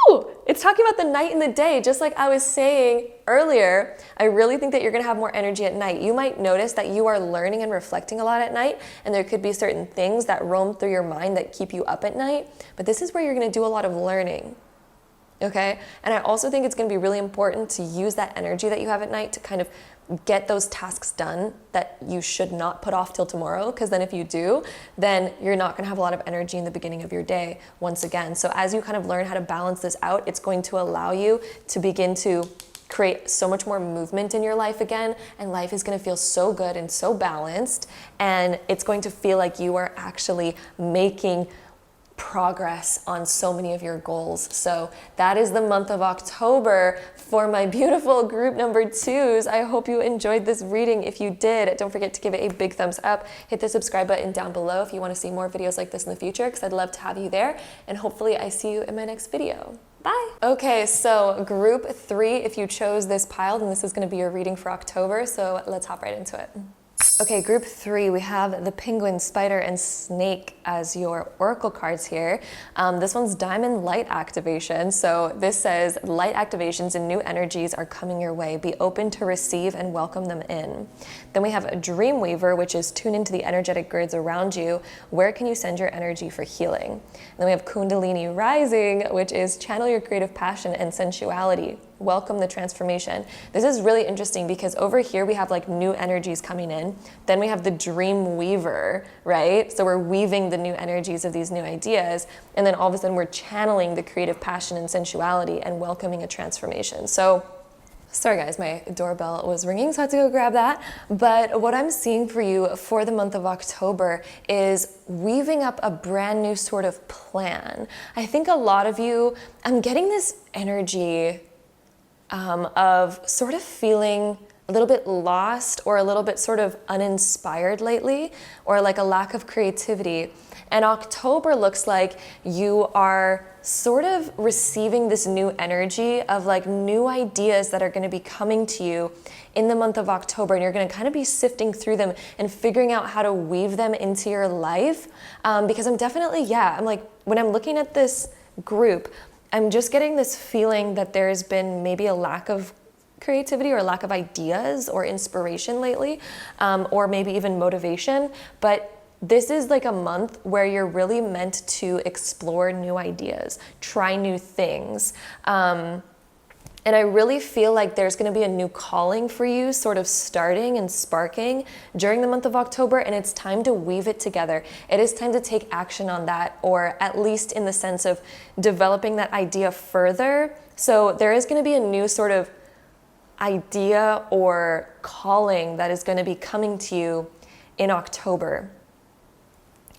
Ooh, it's talking about the night and the day. Just like I was saying earlier, I really think that you're going to have more energy at night. You might notice that you are learning and reflecting a lot at night, and there could be certain things that roam through your mind that keep you up at night. But this is where you're going to do a lot of learning. Okay? And I also think it's going to be really important to use that energy that you have at night to kind of get those tasks done that you should not put off till tomorrow, because then if you do, then you're not going to have a lot of energy in the beginning of your day once again. So as you kind of learn how to balance this out, it's going to allow you to begin to create so much more movement in your life again, and life is going to feel so good and so balanced, and it's going to feel like you are actually making progress on so many of your goals. So that is the month of October for my beautiful group number 2s. I hope you enjoyed this reading. If you did, don't forget to give it a big thumbs up. Hit the subscribe button down below if you want to see more videos like this in the future, because I'd love to have you there. And hopefully I see you in my next video. Bye. Okay, so group 3, if you chose this pile, then this is going to be your reading for October. So let's hop right into it. Okay, group 3, we have the penguin, spider, and snake as your oracle cards here. This one's diamond light activation. So this says light activations and new energies are coming your way. Be open to receive and welcome them in. Then we have a dream weaver, which is tune into the energetic grids around you. Where can you send your energy for healing? And then we have kundalini rising, which is channel your creative passion and sensuality. Welcome the transformation. This is really interesting because over here we have new energies coming in. Then we have the dream weaver, right? So we're weaving the new energies of these new ideas. And then all of a sudden we're channeling the creative passion and sensuality and welcoming a transformation. So, sorry guys, my doorbell was ringing, so I had to go grab that. But what I'm seeing for you for the month of October is weaving up a brand new sort of plan. I think a lot of you, I'm getting this energy of sort of feeling a little bit lost or a little bit sort of uninspired lately, or a lack of creativity. And October looks like you are sort of receiving this new energy of new ideas that are going to be coming to you in the month of October, and you're going to kind of be sifting through them and figuring out how to weave them into your life. Because I'm definitely, when I'm looking at this group, I'm just getting this feeling that there's been maybe a lack of creativity or a lack of ideas or inspiration lately, or maybe even motivation. But this is a month where you're really meant to explore new ideas, try new things. And And I really feel like there's going to be a new calling for you sort of starting and sparking during the month of October, and it's time to weave it together. It is time to take action on that, or at least in the sense of developing that idea further. So there is going to be a new sort of idea or calling that is going to be coming to you in October.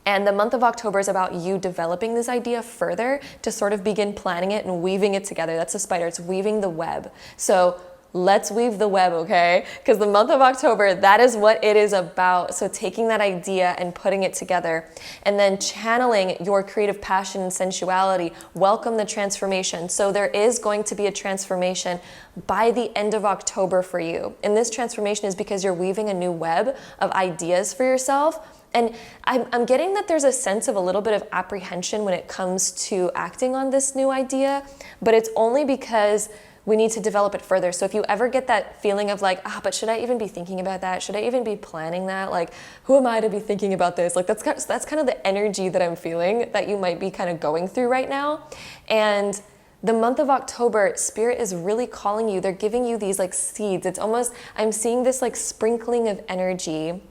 And the month of October is about you developing this idea further to sort of begin planning it and weaving it together. That's the spider, it's weaving the web. So let's weave the web, okay? Because the month of October, that is what it is about. So taking that idea and putting it together, and then channeling your creative passion and sensuality. Welcome the transformation. So there is going to be a transformation by the end of October for you. And this transformation is because you're weaving a new web of ideas for yourself. And I'm getting that there's a sense of a little bit of apprehension when it comes to acting on this new idea, but it's only because we need to develop it further. So if you ever get that feeling of like, but should I even be thinking about that? Should I even be planning that? Like, who am I to be thinking about this? Like, that's kind of the energy that I'm feeling that you might be kind of going through right now. And the month of October, Spirit is really calling you. They're giving you these like seeds. It's almost, I'm seeing this like sprinkling of energy.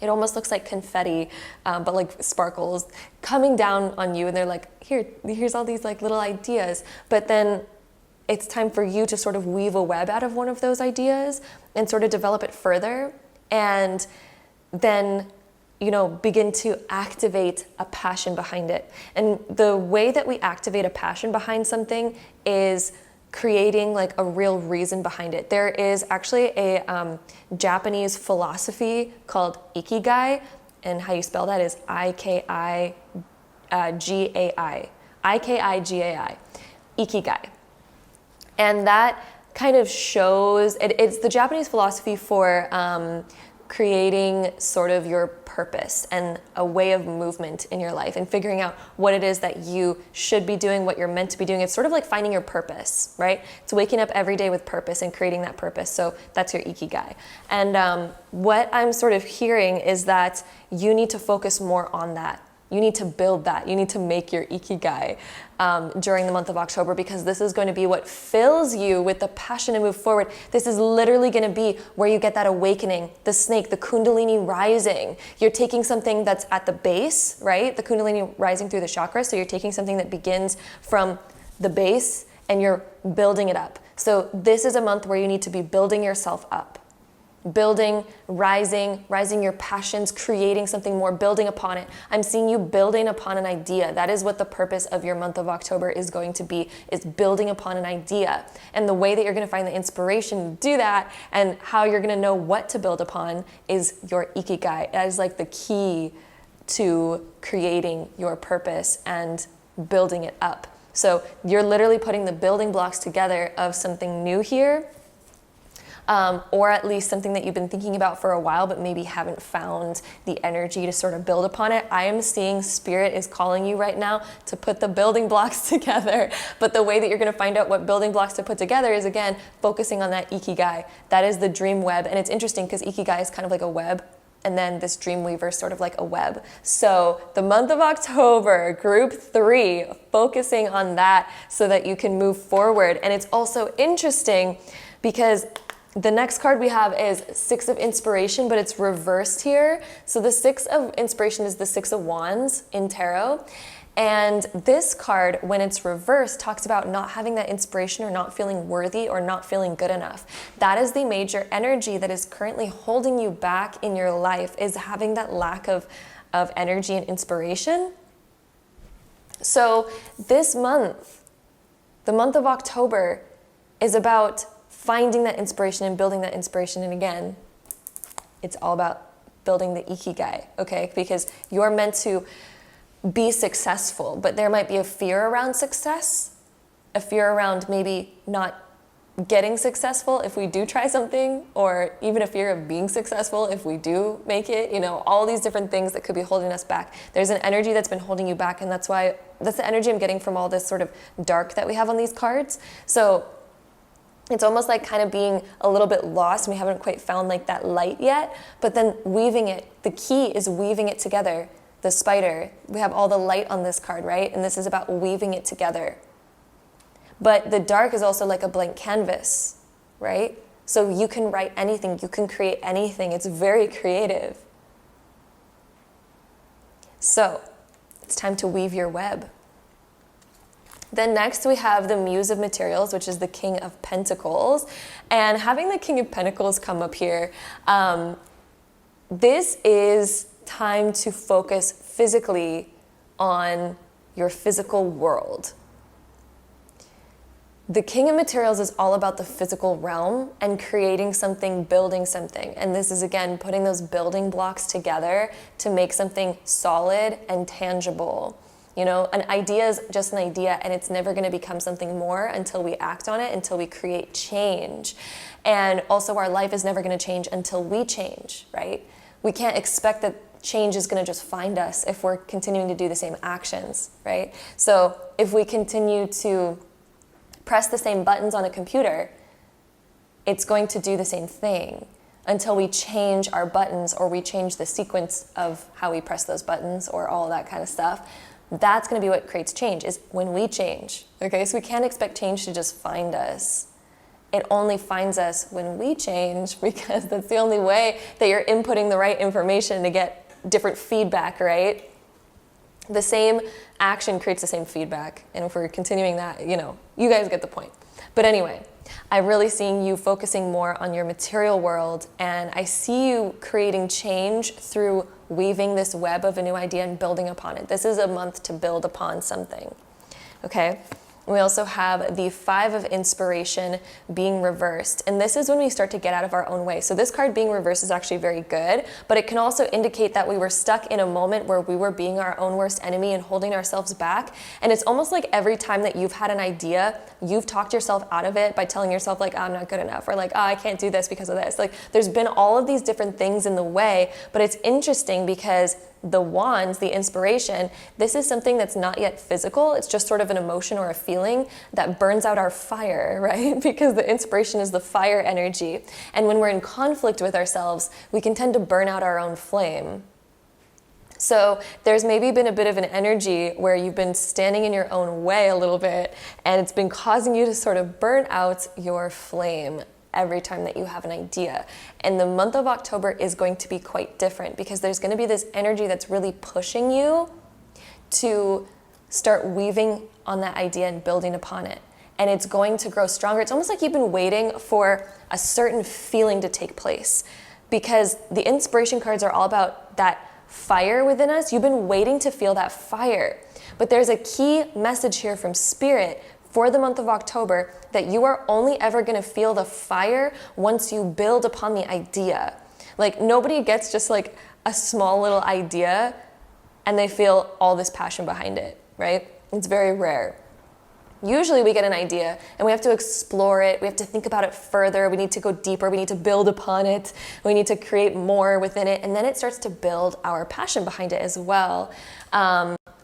It almost looks like confetti, but like sparkles coming down on you. And they're like, here's all these like little ideas. But then it's time for you to sort of weave a web out of one of those ideas and sort of develop it further. And then, begin to activate a passion behind it. And the way that we activate a passion behind something is creating like a real reason behind it. There is actually a Japanese philosophy called Ikigai, and how you spell that is Ikigai, Ikigai. And that kind of shows, it's the Japanese philosophy for creating sort of your purpose and a way of movement in your life and figuring out what it is that you should be doing, what you're meant to be doing. It's sort of like finding your purpose, right? It's waking up every day with purpose and creating that purpose. So that's your Ikigai. And what I'm sort of hearing is that you need to focus more on that. You need to build that. You need to make your Ikigai during the month of October, because this is going to be what fills you with the passion to move forward. This is literally going to be where you get that awakening, the snake, the Kundalini rising. You're taking something that's at the base, right? The Kundalini rising through the chakras. So you're taking something that begins from the base and you're building it up. So this is a month where you need to be building yourself up. Building, rising your passions, creating something more, building upon it. I'm seeing you building upon an idea. That is what the purpose of your month of October is going to be, is building upon an idea. And the way that you're going to find the inspiration to do that and how you're going to know what to build upon is your Ikigai. That is like the key to creating your purpose and building it up. So you're literally putting the building blocks together of something new here. Or at least something that you've been thinking about for a while, but maybe haven't found the energy to sort of build upon it. I am seeing Spirit is calling you right now to put the building blocks together. But the way that you're going to find out what building blocks to put together is, again, focusing on that Ikigai. That is the dream web. And it's interesting because Ikigai is kind of like a web. And then this dream weaver is sort of like a web. So the month of October, group 3, focusing on that so that you can move forward. And it's also interesting because the next card we have is Six of Inspiration, but it's reversed here. So the Six of Inspiration is the Six of Wands in tarot. And this card, when it's reversed, talks about not having that inspiration or not feeling worthy or not feeling good enough. That is the major energy that is currently holding you back in your life, is having that lack of energy and inspiration. So this month, the month of October, is about finding that inspiration and building that inspiration. And again, it's all about building the Ikigai, okay? Because you're meant to be successful, but there might be a fear around success, a fear around maybe not getting successful if we do try something, or even a fear of being successful if we do make it, all these different things that could be holding us back. There's an energy that's been holding you back, and that's the energy I'm getting from all this sort of dark that we have on these cards. So it's almost like kind of being a little bit lost, and we haven't quite found like that light yet, but then weaving it. The key is weaving it together. The spider, we have all the light on this card, right? And this is about weaving it together. But the dark is also like a blank canvas, right? So you can write anything, you can create anything. It's very creative. So it's time to weave your web. Then next we have the Muse of Materials, which is the King of Pentacles. And having the King of Pentacles come up here, this is time to focus physically on your physical world. The King of Materials is all about the physical realm and creating something, building something. And this is, again, putting those building blocks together to make something solid and tangible. You know, an idea is just an idea, and it's never going to become something more until we act on it, until we create change. And also our life is never going to change until we change, right? We can't expect that change is going to just find us if we're continuing to do the same actions, right? So if we continue to press the same buttons on a computer, it's going to do the same thing until we change our buttons, or we change the sequence of how we press those buttons, or all that kind of stuff. That's going to be what creates change, is when we change. Okay, so we can't expect change to just find us. It only finds us when we change, because that's the only way that you're inputting the right information to get different feedback, right? The same action creates the same feedback. And if we're continuing that, you know, you guys get the point. But anyway, I'm really seeing you focusing more on your material world, and I see you creating change through weaving this web of a new idea and building upon it. This is a month to build upon something, okay? We also have the Five of Inspiration being reversed. And this is when we start to get out of our own way. So this card being reversed is actually very good, but it can also indicate that we were stuck in a moment where we were being our own worst enemy and holding ourselves back. And it's almost like every time that you've had an idea, you've talked yourself out of it by telling yourself like, oh, I'm not good enough, or like, oh, I can't do this because of this. Like, there's been all of these different things in the way, but it's interesting because the wands, the inspiration, this is something that's not yet physical. It's just sort of an emotion or a feeling that burns out our fire, right? Because the inspiration is the fire energy. And when we're in conflict with ourselves, we can tend to burn out our own flame. So there's maybe been a bit of an energy where you've been standing in your own way a little bit, and it's been causing you to sort of burn out your flame every time that you have an idea. And the month of October is going to be quite different, because there's going to be this energy that's really pushing you to start weaving on that idea and building upon it. And it's going to grow stronger. It's almost like you've been waiting for a certain feeling to take place, because the inspiration cards are all about that fire within us. You've been waiting to feel that fire. But there's a key message here from Spirit for the month of October, that you are only ever going to feel the fire once you build upon the idea. Like, nobody gets just like a small little idea and they feel all this passion behind it, right? It's very rare. Usually we get an idea and we have to explore it. We have to think about it further. We need to go deeper. We need to build upon it. We need to create more within it. And then it starts to build our passion behind it as well.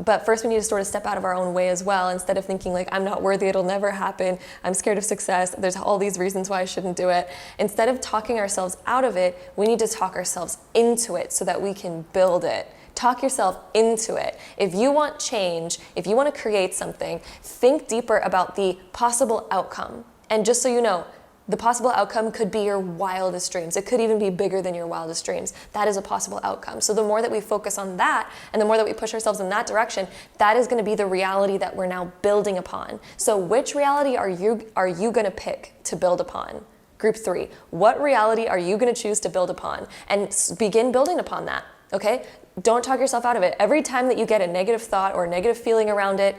But first we need to sort of step out of our own way as well. Instead of thinking like, I'm not worthy, it'll never happen, I'm scared of success, there's all these reasons why I shouldn't do it. Instead of talking ourselves out of it, we need to talk ourselves into it so that we can build it. Talk yourself into it. If you want change, if you want to create something, think deeper about the possible outcome. And just so you know, the possible outcome could be your wildest dreams. It could even be bigger than your wildest dreams. That is a possible outcome. So the more that we focus on that, and the more that we push ourselves in that direction, that is going to be the reality that we're now building upon. So which reality are you going to pick to build upon? Group 3, what reality are you going to choose to build upon? And begin building upon that, okay? Don't talk yourself out of it. Every time that you get a negative thought or a negative feeling around it,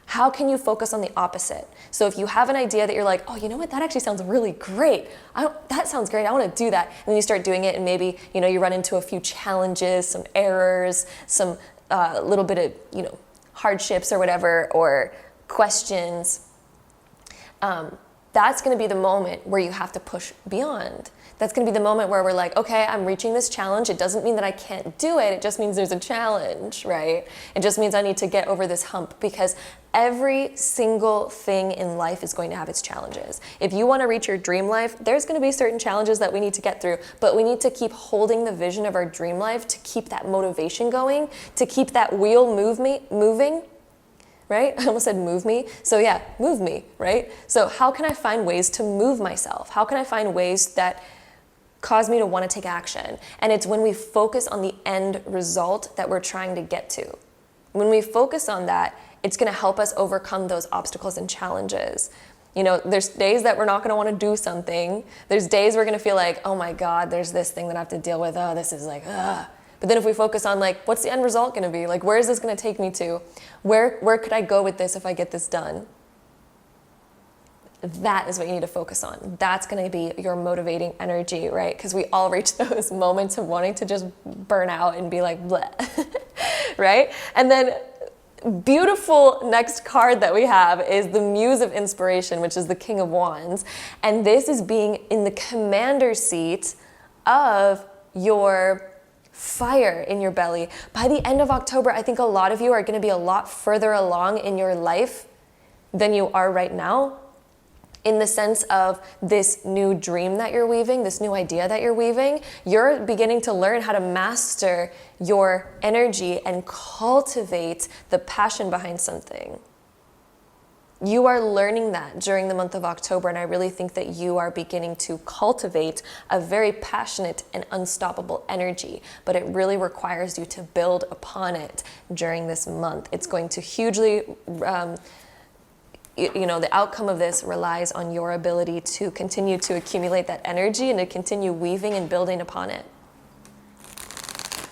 how can you focus on the opposite? So if you have an idea that you're like, oh, you know what, that actually sounds really great. That sounds great, I want to do that. And then you start doing it, and maybe, you know, you run into a few challenges, some errors, some little bit of, you know, hardships or whatever, or questions. That's going to be the moment where you have to push beyond. That's going to be the moment where we're like, okay, I'm reaching this challenge. It doesn't mean that I can't do it. It just means there's a challenge, right? It just means I need to get over this hump, because every single thing in life is going to have its challenges. If you want to reach your dream life, there's going to be certain challenges that we need to get through, but we need to keep holding the vision of our dream life, to keep that motivation going, to keep that wheel moving, right? I almost said move me. So yeah, move me, right? So how can I find ways to move myself? How can I find ways that cause me to want to take action? And it's when we focus on the end result that we're trying to get to. When we focus on that, it's going to help us overcome those obstacles and challenges. You know, there's days that we're not going to want to do something. There's days we're going to feel like, oh my God, there's this thing that I have to deal with. Oh, this is like, ugh. But then if we focus on like, what's the end result going to be? Like, where is this going to take me to? Where could I go with this if I get this done? That is what you need to focus on. That's going to be your motivating energy, right? Because we all reach those moments of wanting to just burn out and be like, bleh, right? And then beautiful next card that we have is the Muse of Inspiration, which is the King of Wands. And this is being in the commander seat of your fire in your belly. By the end of October, I think a lot of you are going to be a lot further along in your life than you are right now, in the sense of this new dream that you're weaving, this new idea that you're weaving. You're beginning to learn how to master your energy and cultivate the passion behind something. You are learning that during the month of October, and I really think that you are beginning to cultivate a very passionate and unstoppable energy, but it really requires you to build upon it during this month. It's going to hugely, the outcome of this relies on your ability to continue to accumulate that energy and to continue weaving and building upon it.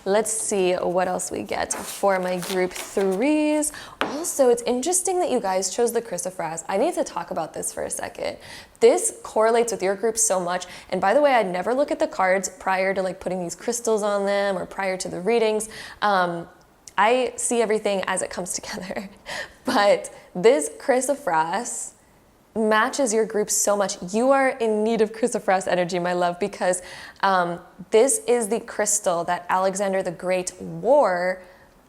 Let's see what else we get for my group threes. Also, it's interesting that you guys chose the chrysoprase. I need to talk about this for a second. This correlates with your group so much. And by the way, I'd never look at the cards prior to like putting these crystals on them or prior to the readings. I see everything as it comes together. But this chrysoprase matches your group so much. You are in need of chrysoprase energy, my love, because this is the crystal that Alexander the Great wore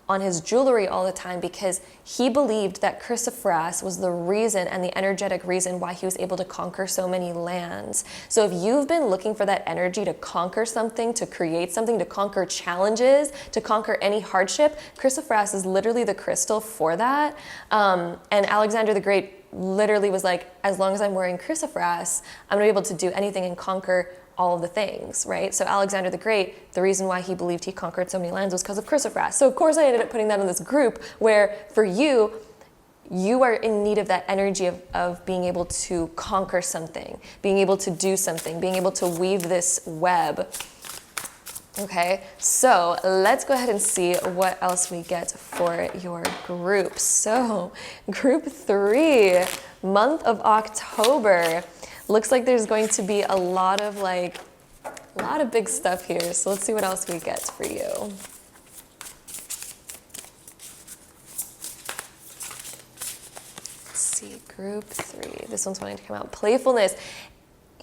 on his jewelry all the time, because he believed that chrysoprase was the reason and the energetic reason why he was able to conquer so many lands. So if you've been looking for that energy to conquer something, to create something, to conquer challenges, to conquer any hardship, chrysoprase is literally the crystal for that. And Alexander the Great literally was like, as long as I'm wearing chrysoprase, I'm gonna be able to do anything and conquer all of the things, right? So Alexander the Great, the reason why he believed he conquered so many lands was because of chrysoprase. So of course I ended up putting that in this group where for you, you are in need of that energy of being able to conquer something, being able to do something, being able to weave this web. Okay, so let's go ahead and see what else we get for your group. So group 3, month of October. Looks like there's going to be a lot of big stuff here. So let's see what else we get for you. Let's see, group 3. This one's wanting to come out. Playfulness.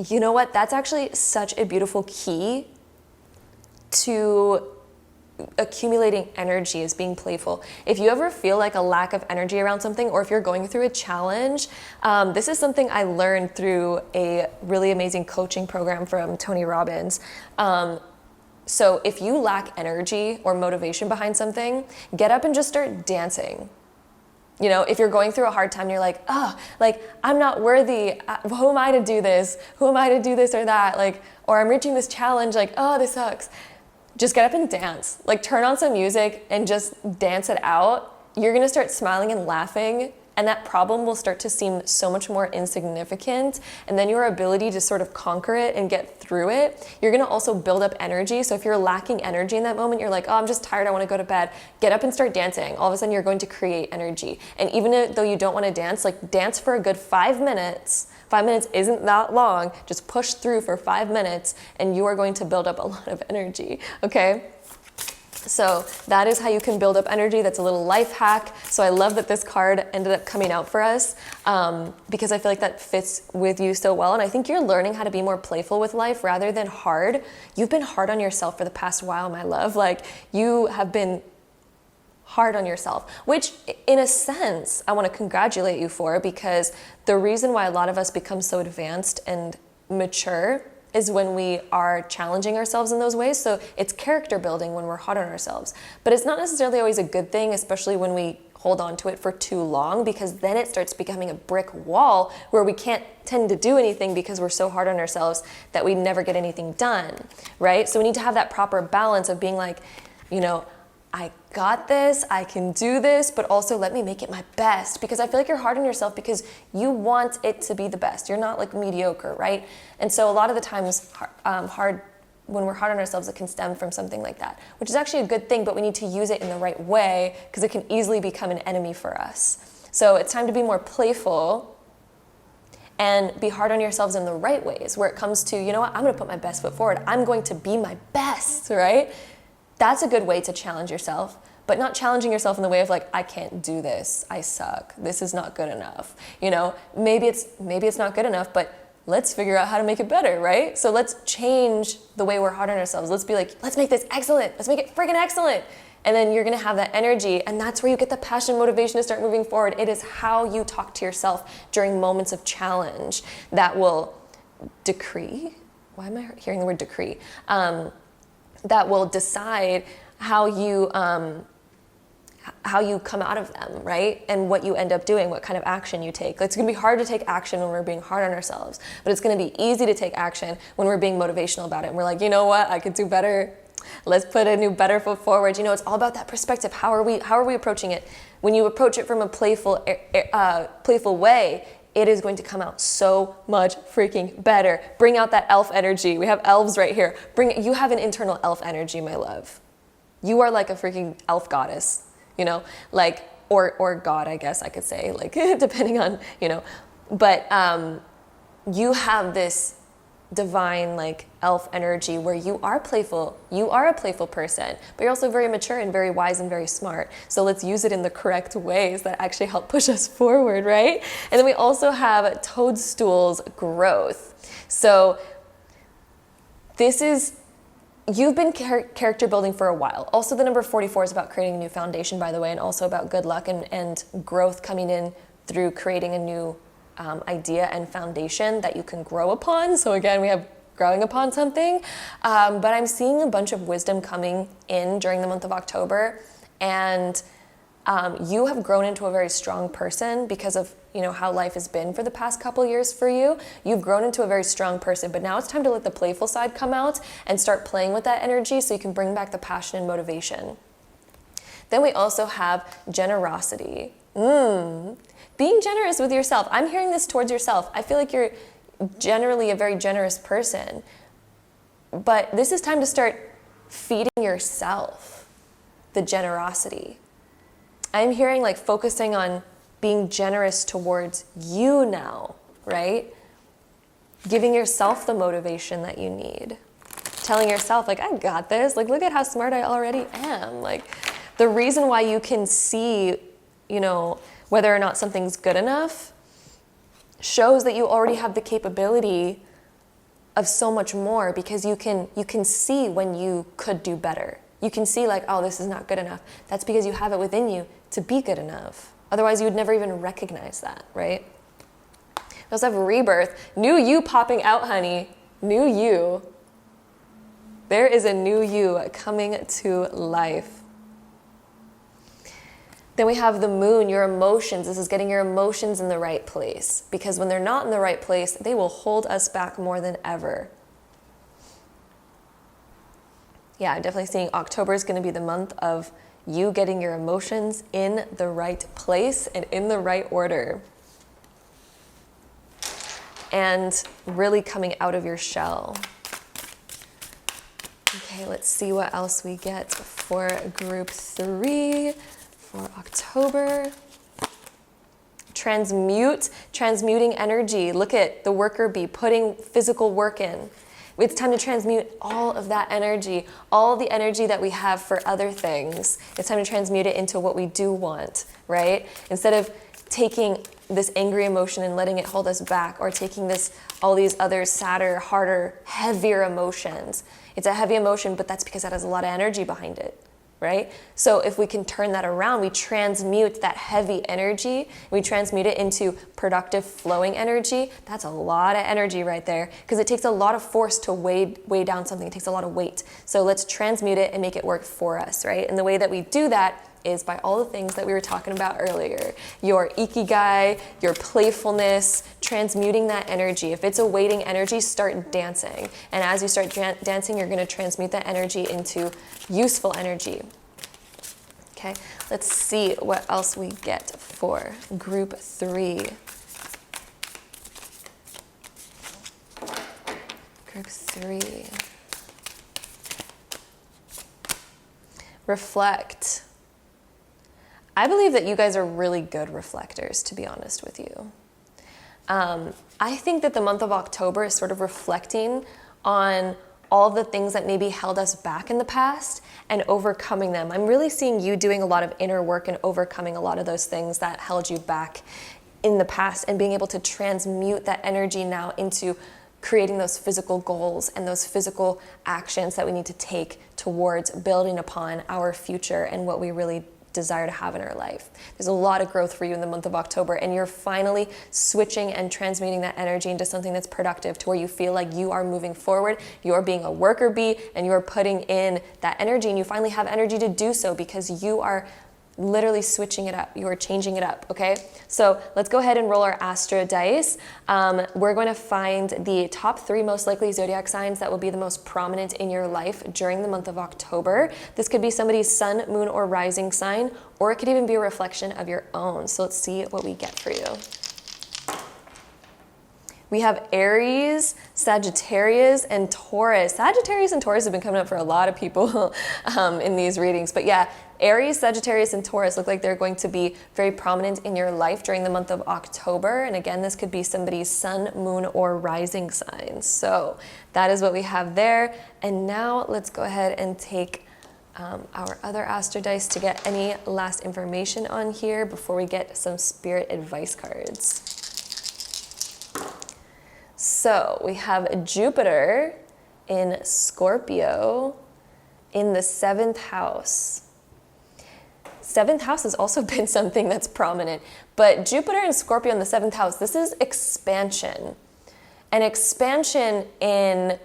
You know what? That's actually such a beautiful key to accumulating energy, is being playful. If you ever feel like a lack of energy around something, or if you're going through a challenge, this is something I learned through a really amazing coaching program from Tony Robbins. So if you lack energy or motivation behind something, get up and just start dancing. You know, if you're going through a hard time, you're like, oh, like, I'm not worthy. Who am I to do this? Who am I to do this or that? Like, or I'm reaching this challenge, like, oh, this sucks. Just get up and dance. Like, turn on some music and just dance it out. You're gonna start smiling and laughing, and that problem will start to seem so much more insignificant. And then your ability to sort of conquer it and get through it, you're gonna also build up energy. So if you're lacking energy in that moment, you're like, oh, I'm just tired, I wanna go to bed. Get up and start dancing. All of a sudden you're going to create energy. And even though you don't wanna dance, like, dance for a good 5 minutes. 5 minutes isn't that long. Just push through for 5 minutes and you are going to build up a lot of energy, okay? So that is how you can build up energy. That's a little life hack. So I love that this card ended up coming out for us because I feel like that fits with you so well. And I think you're learning how to be more playful with life rather than hard. You've been hard on yourself for the past while, my love. Like, you have been hard on yourself, which in a sense, I want to congratulate you for, because the reason why a lot of us become so advanced and mature is when we are challenging ourselves in those ways. So it's character building when we're hard on ourselves. But it's not necessarily always a good thing, especially when we hold on to it for too long, because then it starts becoming a brick wall where we can't tend to do anything because we're so hard on ourselves that we never get anything done, right? So we need to have that proper balance of being like, you know, I got this, I can do this, but also let me make it my best, because I feel like you're hard on yourself because you want it to be the best. You're not like mediocre, right? And so a lot of the times when we're hard on ourselves, it can stem from something like that, which is actually a good thing, but we need to use it in the right way because it can easily become an enemy for us. So it's time to be more playful and be hard on yourselves in the right ways, where it comes to, you know what, I'm going to put my best foot forward. I'm going to be my best, right? That's a good way to challenge yourself, but not challenging yourself in the way of like, I can't do this. I suck. This is not good enough. You know, maybe it's not good enough, but let's figure out how to make it better, right? So let's change the way we're hard on ourselves. Let's be like, let's make this excellent. Let's make it freaking excellent. And then you're going to have that energy, and that's where you get the passion, motivation to start moving forward. It is how you talk to yourself during moments of challenge that will decree. Why am I hearing the word decree? That will decide how you come out of them, right? And what you end up doing, what kind of action you take. It's going to be hard to take action when we're being hard on ourselves, but it's going to be easy to take action when we're being motivational about it. And we're like, you know what? I could do better. Let's put a new, better foot forward. You know, it's all about that perspective. How are we approaching it? When you approach it from a playful way, it is going to come out so much freaking better. Bring out that elf energy. We have elves right here. You have an internal elf energy, my love. You are like a freaking elf goddess. You know, like, or God, I guess I could say, like, depending on, you know, but you have this divine, like, elf energy where you are playful. You are a playful person, but you're also very mature and very wise and very smart. So let's use it in the correct ways that actually help push us forward, right? And then we also have toadstools growth. So you've been character building for a while. Also, the number 44 is about creating a new foundation, by the way, and also about good luck and growth coming in through creating a new idea and foundation that you can grow upon. So again, we have growing upon something. But I'm seeing a bunch of wisdom coming in during the month of October. And you have grown into a very strong person because of, you know, how life has been for the past couple years for you. You've grown into a very strong person, but now it's time to let the playful side come out and start playing with that energy so you can bring back the passion and motivation. Then we also have generosity. Being generous with yourself. I'm hearing this towards yourself. I feel like you're generally a very generous person, but this is time to start feeding yourself the generosity. I'm hearing like focusing on being generous towards you now, right? Giving yourself the motivation that you need. Telling yourself, like, I got this. Like, look at how smart I already am. Like, the reason why you can see, you know, whether or not something's good enough shows that you already have the capability of so much more, because you can see when you could do better. You can see like, oh, this is not good enough. That's because you have it within you to be good enough. Otherwise, you would never even recognize that, right? We also have rebirth. New you popping out, honey. New you. There is a new you coming to life. Then we have the moon, your emotions. This is getting your emotions in the right place, because when they're not in the right place, they will hold us back more than ever. Yeah, I'm definitely seeing October is going to be the month of you getting your emotions in the right place and in the right order. And really coming out of your shell. Okay, let's see what else we get for group 3 for October. Transmuting energy. Look at the worker bee putting physical work in. It's time to transmute all of that energy, all the energy that we have for other things. It's time to transmute it into what we do want, right? Instead of taking this angry emotion and letting it hold us back, or taking all these other sadder, harder, heavier emotions. It's a heavy emotion, but that's because that has a lot of energy behind it. right? So if we can turn that around, we transmute that heavy energy, we transmute it into productive flowing energy. That's a lot of energy right there, because it takes a lot of force to weigh down something. It takes a lot of weight. So let's transmute it and make it work for us, right? And the way that we do that is by all the things that we were talking about earlier. Your ikigai, your playfulness, transmuting that energy. If it's a waiting energy, start dancing. And as you start dancing, you're gonna transmute that energy into useful energy. Okay, let's see what else we get for group 3. Group 3. Reflect. I believe that you guys are really good reflectors, to be honest with you. I think that the month of October is sort of reflecting on all of the things that maybe held us back in the past and overcoming them. I'm really seeing you doing a lot of inner work and overcoming a lot of those things that held you back in the past, and being able to transmute that energy now into creating those physical goals and those physical actions that we need to take towards building upon our future and what we really desire to have in our life. There's a lot of growth for you in the month of October, and you're finally switching and transmuting that energy into something that's productive, to where you feel like you are moving forward, you're being a worker bee, and you're putting in that energy, and you finally have energy to do so because you are literally switching it up. You are changing it up, okay? So let's go ahead and roll our Astro dice. We're going to find the top 3 most likely zodiac signs that will be the most prominent in your life during the month of October. This could be somebody's sun, moon, or rising sign, or it could even be a reflection of your own. So let's see what we get for you. We have Aries, Sagittarius, and Taurus. Sagittarius and Taurus have been coming up for a lot of people in these readings. But yeah, Aries, Sagittarius, and Taurus look like they're going to be very prominent in your life during the month of October. And again, this could be somebody's sun, moon, or rising sign. So that is what we have there. And now let's go ahead and take our other Astro dice to get any last information on here before we get some spirit advice cards. So we have Jupiter in Scorpio in the 7th house. 7th house has also been something that's prominent, but Jupiter and Scorpio in the 7th house, this is expansion. An expansion in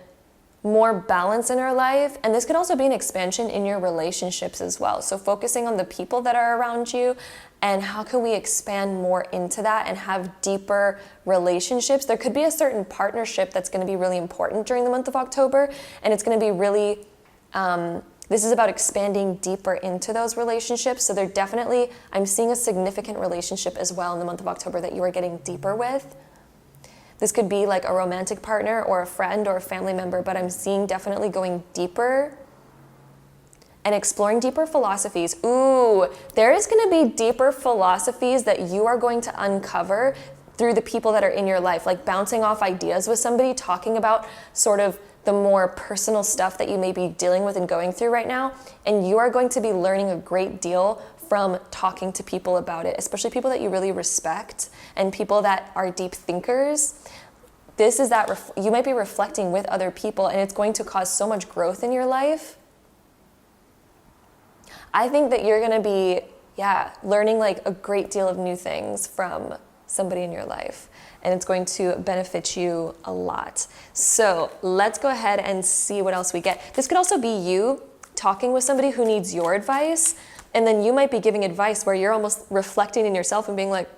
more balance in our life, and this could also be an expansion in your relationships as well. So focusing on the people that are around you and how can we expand more into that and have deeper relationships. There could be a certain partnership that's going to be really important during the month of October, and it's going to be really this is about expanding deeper into those relationships. So they're definitely, I'm seeing a significant relationship as well in the month of October that you are getting deeper with. This could be like a romantic partner or a friend or a family member, but I'm seeing definitely going deeper and exploring deeper philosophies. Ooh, there is going to be deeper philosophies that you are going to uncover through the people that are in your life, like bouncing off ideas with somebody, talking about sort of the more personal stuff that you may be dealing with and going through right now. And you are going to be learning a great deal from talking to people about it, especially people that you really respect and people that are deep thinkers. This is that you might be reflecting with other people, and it's going to cause so much growth in your life. I think that you're going to be, learning like a great deal of new things from somebody in your life, and it's going to benefit you a lot. So let's go ahead and see what else we get. This could also be you talking with somebody who needs your advice, and then you might be giving advice where you're almost reflecting in yourself and being like,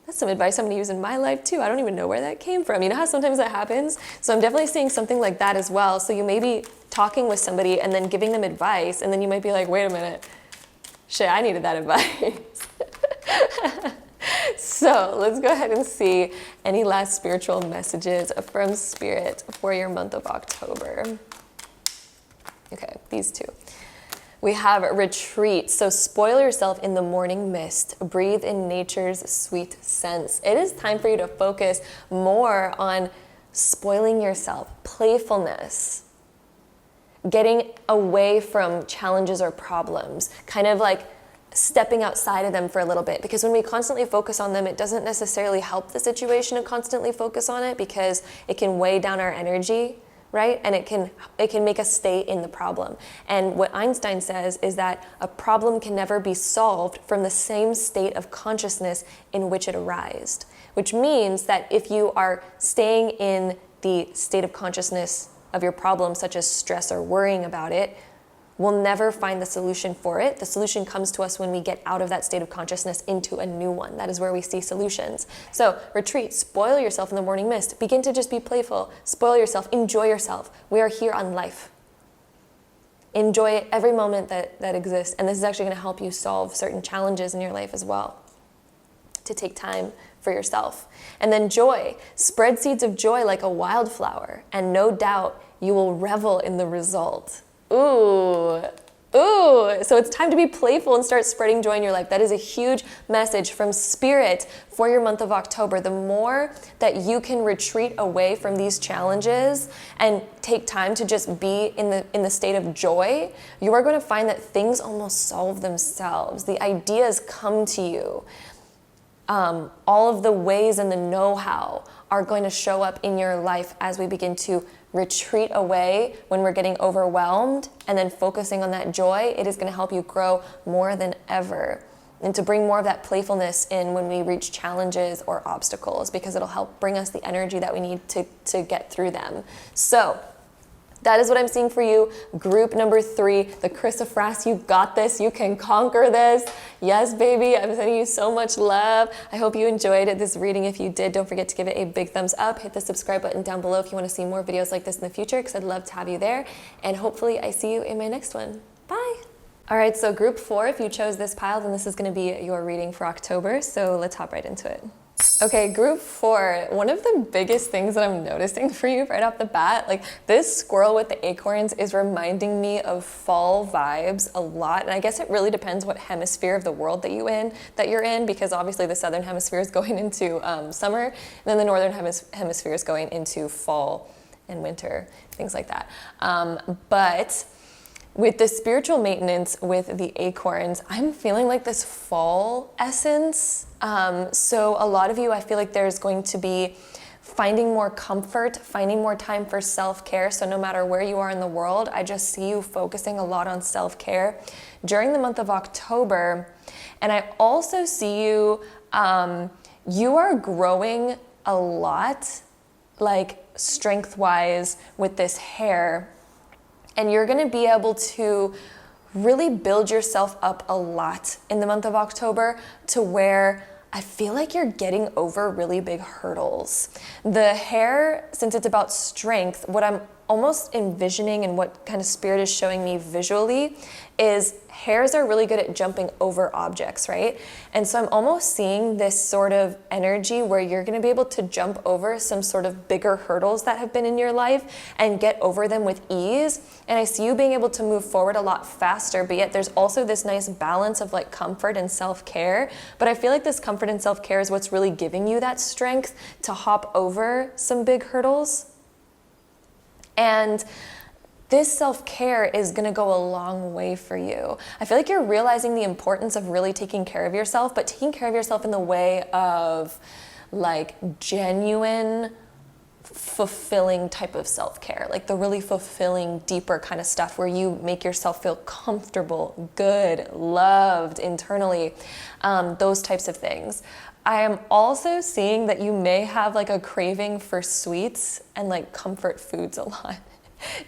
that's some advice I'm going to use in my life too. I don't even know where that came from. You know how sometimes that happens? So I'm definitely seeing something like that as well. So you may be talking with somebody and then giving them advice, and then you might be like, wait a minute, shit, I needed that advice. So let's go ahead and see any last spiritual messages from Spirit for your month of October. Okay, these two. We have retreat. So spoil yourself in the morning mist. Breathe in nature's sweet scents. It is time for you to focus more on spoiling yourself, playfulness, getting away from challenges or problems, kind of like stepping outside of them for a little bit. Because when we constantly focus on them, it doesn't necessarily help the situation to constantly focus on it, because it can weigh down our energy, right? And it can make us stay in the problem. And what Einstein says is that a problem can never be solved from the same state of consciousness in which it arose, which means that if you are staying in the state of consciousness of your problem, such as stress or worrying about it, we'll never find the solution for it. The solution comes to us when we get out of that state of consciousness into a new one. That is where we see solutions. So retreat, spoil yourself in the morning mist. Begin to just be playful. Spoil yourself, enjoy yourself. We are here on life. Enjoy every moment that exists. And this is actually going to help you solve certain challenges in your life as well. To take time for yourself. And then joy. Spread seeds of joy like a wildflower. And no doubt you will revel in the result. Ooh, so it's time to be playful and start spreading joy in your life. That is a huge message from Spirit for your month of October. The more that you can retreat away from these challenges and take time to just be in the state of joy, you are going to find that things almost solve themselves. The ideas come to you. All of the ways and the know-how are going to show up in your life as we begin to retreat away when we're getting overwhelmed, and then focusing on that joy. It is going to help you grow more than ever, and to bring more of that playfulness in when we reach challenges or obstacles, because it'll help bring us the energy that we need to get through them. So that is what I'm seeing for you. Group number 3, the Chrysoprase, you got this. You can conquer this. Yes, baby, I'm sending you so much love. I hope you enjoyed this reading. If you did, don't forget to give it a big thumbs up. Hit the subscribe button down below if you want to see more videos like this in the future, because I'd love to have you there. And hopefully I see you in my next one. Bye. All right, so group 4, if you chose this pile, then this is going to be your reading for October. So let's hop right into it. Okay, group 4, one of the biggest things that I'm noticing for you right off the bat, like this squirrel with the acorns is reminding me of fall vibes a lot. And I guess it really depends what hemisphere of the world that you're in, because obviously the southern hemisphere is going into summer, and then the northern hemisphere is going into fall and winter, things like that. But with the spiritual maintenance with the acorns, I'm feeling like this fall essence. So a lot of you, I feel like there's going to be finding more comfort, finding more time for self-care. So no matter where you are in the world, I just see you focusing a lot on self-care during the month of October. And I also see you, you are growing a lot, like strength-wise with this hair. And you're going to be able to really build yourself up a lot in the month of October, to where I feel like you're getting over really big hurdles. The hair, since it's about strength, what I'm almost envisioning and what kind of Spirit is showing me visually is hairs are really good at jumping over objects, right? And so I'm almost seeing this sort of energy where you're going to be able to jump over some sort of bigger hurdles that have been in your life and get over them with ease. And I see you being able to move forward a lot faster, but yet there's also this nice balance of like comfort and self-care. But I feel like this comfort and self-care is what's really giving you that strength to hop over some big hurdles. And this self-care is going to go a long way for you. I feel like you're realizing the importance of really taking care of yourself, but taking care of yourself in the way of like genuine, fulfilling type of self-care, like the really fulfilling, deeper kind of stuff where you make yourself feel comfortable, good, loved internally, those types of things. I am also seeing that you may have like a craving for sweets and like comfort foods a lot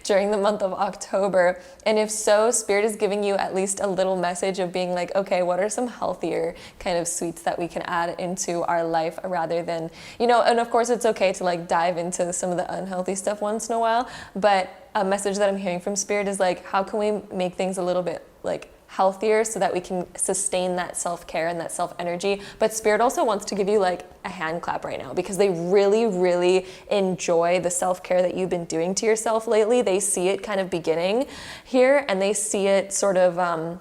during the month of October. And if so, Spirit is giving you at least a little message of being like, okay, what are some healthier kind of sweets that we can add into our life, rather than, you know, and of course it's okay to like dive into some of the unhealthy stuff once in a while, but a message that I'm hearing from Spirit is like, how can we make things a little bit like healthier so that we can sustain that self-care and that self-energy. But Spirit also wants to give you like a hand clap right now, because they really, really enjoy the self-care that you've been doing to yourself lately. They see it kind of beginning here, and they see it sort of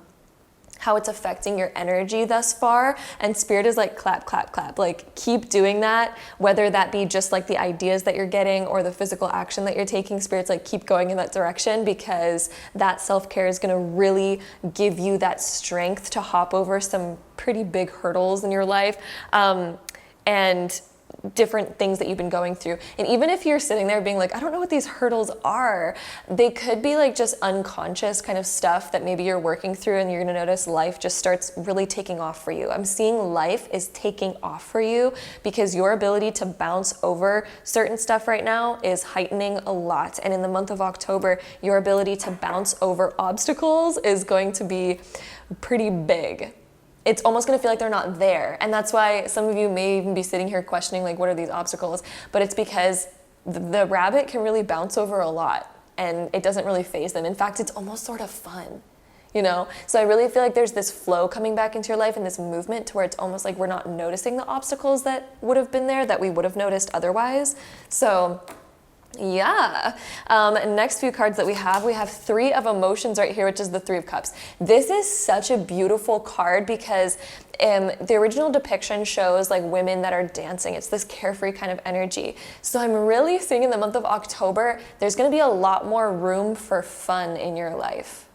how it's affecting your energy thus far. And Spirit is like, clap, clap, clap. Like, keep doing that, whether that be just like the ideas that you're getting or the physical action that you're taking. Spirit's like, keep going in that direction, because that self-care is gonna really give you that strength to hop over some pretty big hurdles in your life. And different things that you've been going through. And even if you're sitting there being like, I don't know what these hurdles are, they could be like just unconscious kind of stuff that maybe you're working through, and you're gonna notice life just starts really taking off for you. I'm seeing life is taking off for you because your ability to bounce over certain stuff right now is heightening a lot. And in the month of October, your ability to bounce over obstacles is going to be pretty big. It's almost going to feel like they're not there. And that's why some of you may even be sitting here questioning, like, what are these obstacles? But it's because the rabbit can really bounce over a lot and it doesn't really faze them. In fact, it's almost sort of fun, you know? So I really feel like there's this flow coming back into your life and this movement to where it's almost like we're not noticing the obstacles that would have been there that we would have noticed otherwise. So yeah. Next few cards that we have Three of Emotions right here, which is the Three of Cups. This is such a beautiful card because the original depiction shows like women that are dancing. It's this carefree kind of energy. So I'm really seeing in the month of October, there's going to be a lot more room for fun in your life.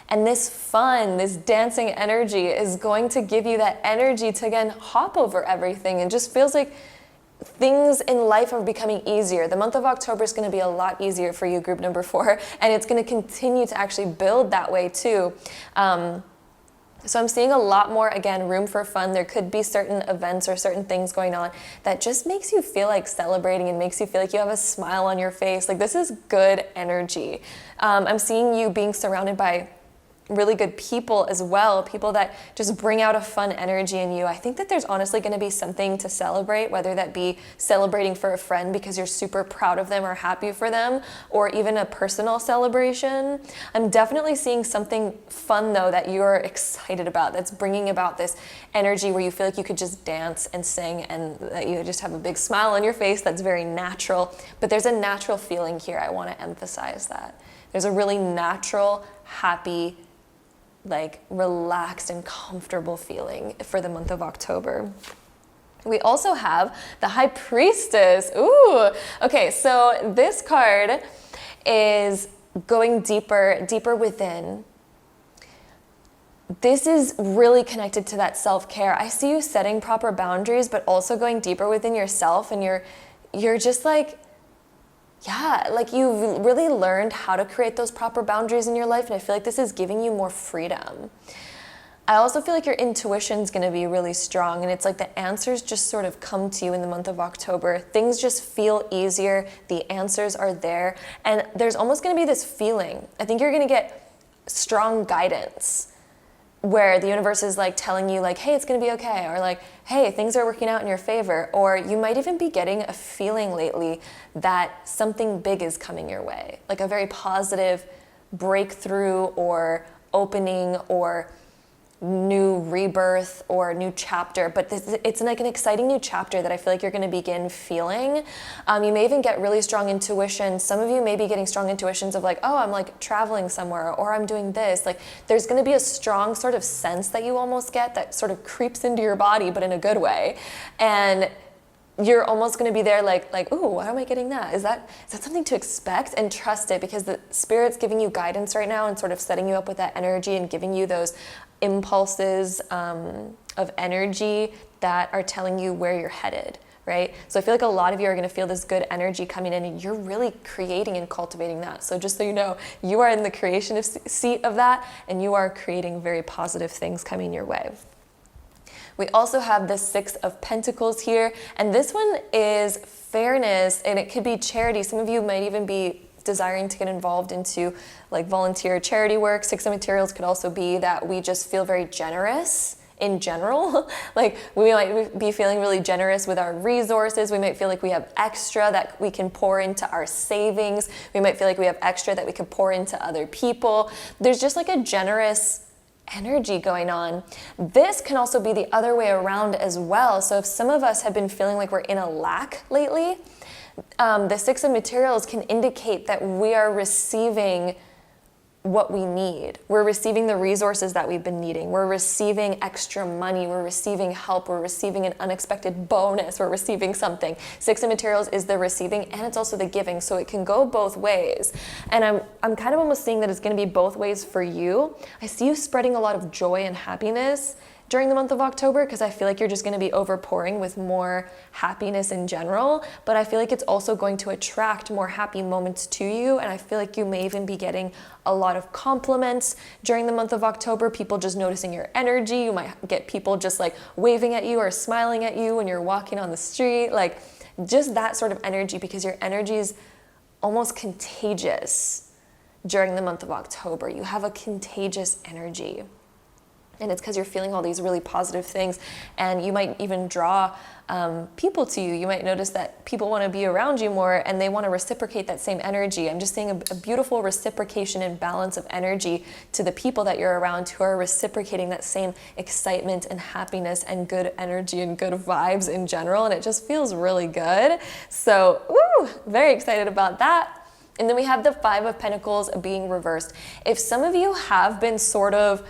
And this fun, this dancing energy is going to give you that energy to, again, hop over everything. It just feels like things in life are becoming easier. The month of October is going to be a lot easier for you, group number 4, and it's going to continue to actually build that way too. So I'm seeing a lot more, again, room for fun. There could be certain events or certain things going on that just makes you feel like celebrating and makes you feel like you have a smile on your face. Like, this is good energy. I'm seeing you being surrounded by really good people as well, people that just bring out a fun energy in you. I think that there's honestly going to be something to celebrate, whether that be celebrating for a friend because you're super proud of them or happy for them, or even a personal celebration. I'm definitely seeing something fun though that you're excited about, that's bringing about this energy where you feel like you could just dance and sing and that you just have a big smile on your face that's very natural. But there's a natural feeling here. I want to emphasize that. There's a really natural, happy, like relaxed and comfortable feeling for the month of October. We also have the High Priestess. Ooh, okay, so this card is going deeper within. This is really connected to that self-care. I see you setting proper boundaries, but also going deeper within yourself, and you're just like, yeah, like you've really learned how to create those proper boundaries in your life, and I feel like this is giving you more freedom. I also feel like your intuition's going to be really strong, and it's like the answers just sort of come to you in the month of October. Things just feel easier, the answers are there, and there's almost going to be this feeling. I think you're going to get strong guidance where the universe is like telling you like, hey, it's going to be okay, or like, hey, things are working out in your favor. Or you might even be getting a feeling lately that something big is coming your way, like a very positive breakthrough or opening or new rebirth or new chapter. But it's like an exciting new chapter that I feel like you're going to begin feeling. You may even get really strong intuition. Some of you may be getting strong intuitions of like, oh, I'm like traveling somewhere, or I'm doing this. Like there's going to be a strong sort of sense that you almost get that sort of creeps into your body, but in a good way. And you're almost going to be there like, ooh, why am I getting that? Is that something to expect? And trust it, because the Spirit's giving you guidance right now and sort of setting you up with that energy and giving you those impulses of energy that are telling you where you're headed, right? So I feel like a lot of you are going to feel this good energy coming in, and you're really creating and cultivating that. So just so you know, you are in the creation seat of that, and you are creating very positive things coming your way. We also have the Six of Pentacles here, and this one is fairness, and it could be charity. Some of you might even be desiring to get involved into like volunteer charity work. Six of Materials could also be that we just feel very generous in general. Like we might be feeling really generous with our resources. We might feel like we have extra that we can pour into our savings. We might feel like we have extra that we can pour into other people. There's just like a generous energy going on. This can also be the other way around as well. So if some of us have been feeling like we're in a lack lately, the Six of Materials can indicate that we are receiving what we need. We're receiving the resources that we've been needing. We're receiving extra money. We're receiving help. We're receiving an unexpected bonus. We're receiving something. Six of Materials is the receiving, and it's also the giving. So it can go both ways. And I'm kind of almost seeing that it's going to be both ways for you. I see you spreading a lot of joy and happiness during the month of October, because I feel like you're just going to be overpouring with more happiness in general, but I feel like it's also going to attract more happy moments to you, and I feel like you may even be getting a lot of compliments during the month of October, people just noticing your energy. You might get people just like waving at you or smiling at you when you're walking on the street, like just that sort of energy, because your energy is almost contagious during the month of October. You have a contagious energy. And it's because you're feeling all these really positive things, and you might even draw people to you. You might notice that people want to be around you more, and they want to reciprocate that same energy. I'm just seeing a beautiful reciprocation and balance of energy to the people that you're around, who are reciprocating that same excitement and happiness and good energy and good vibes in general, and it just feels really good. So, woo, very excited about that. And then we have the Five of Pentacles being reversed. If some of you have been sort of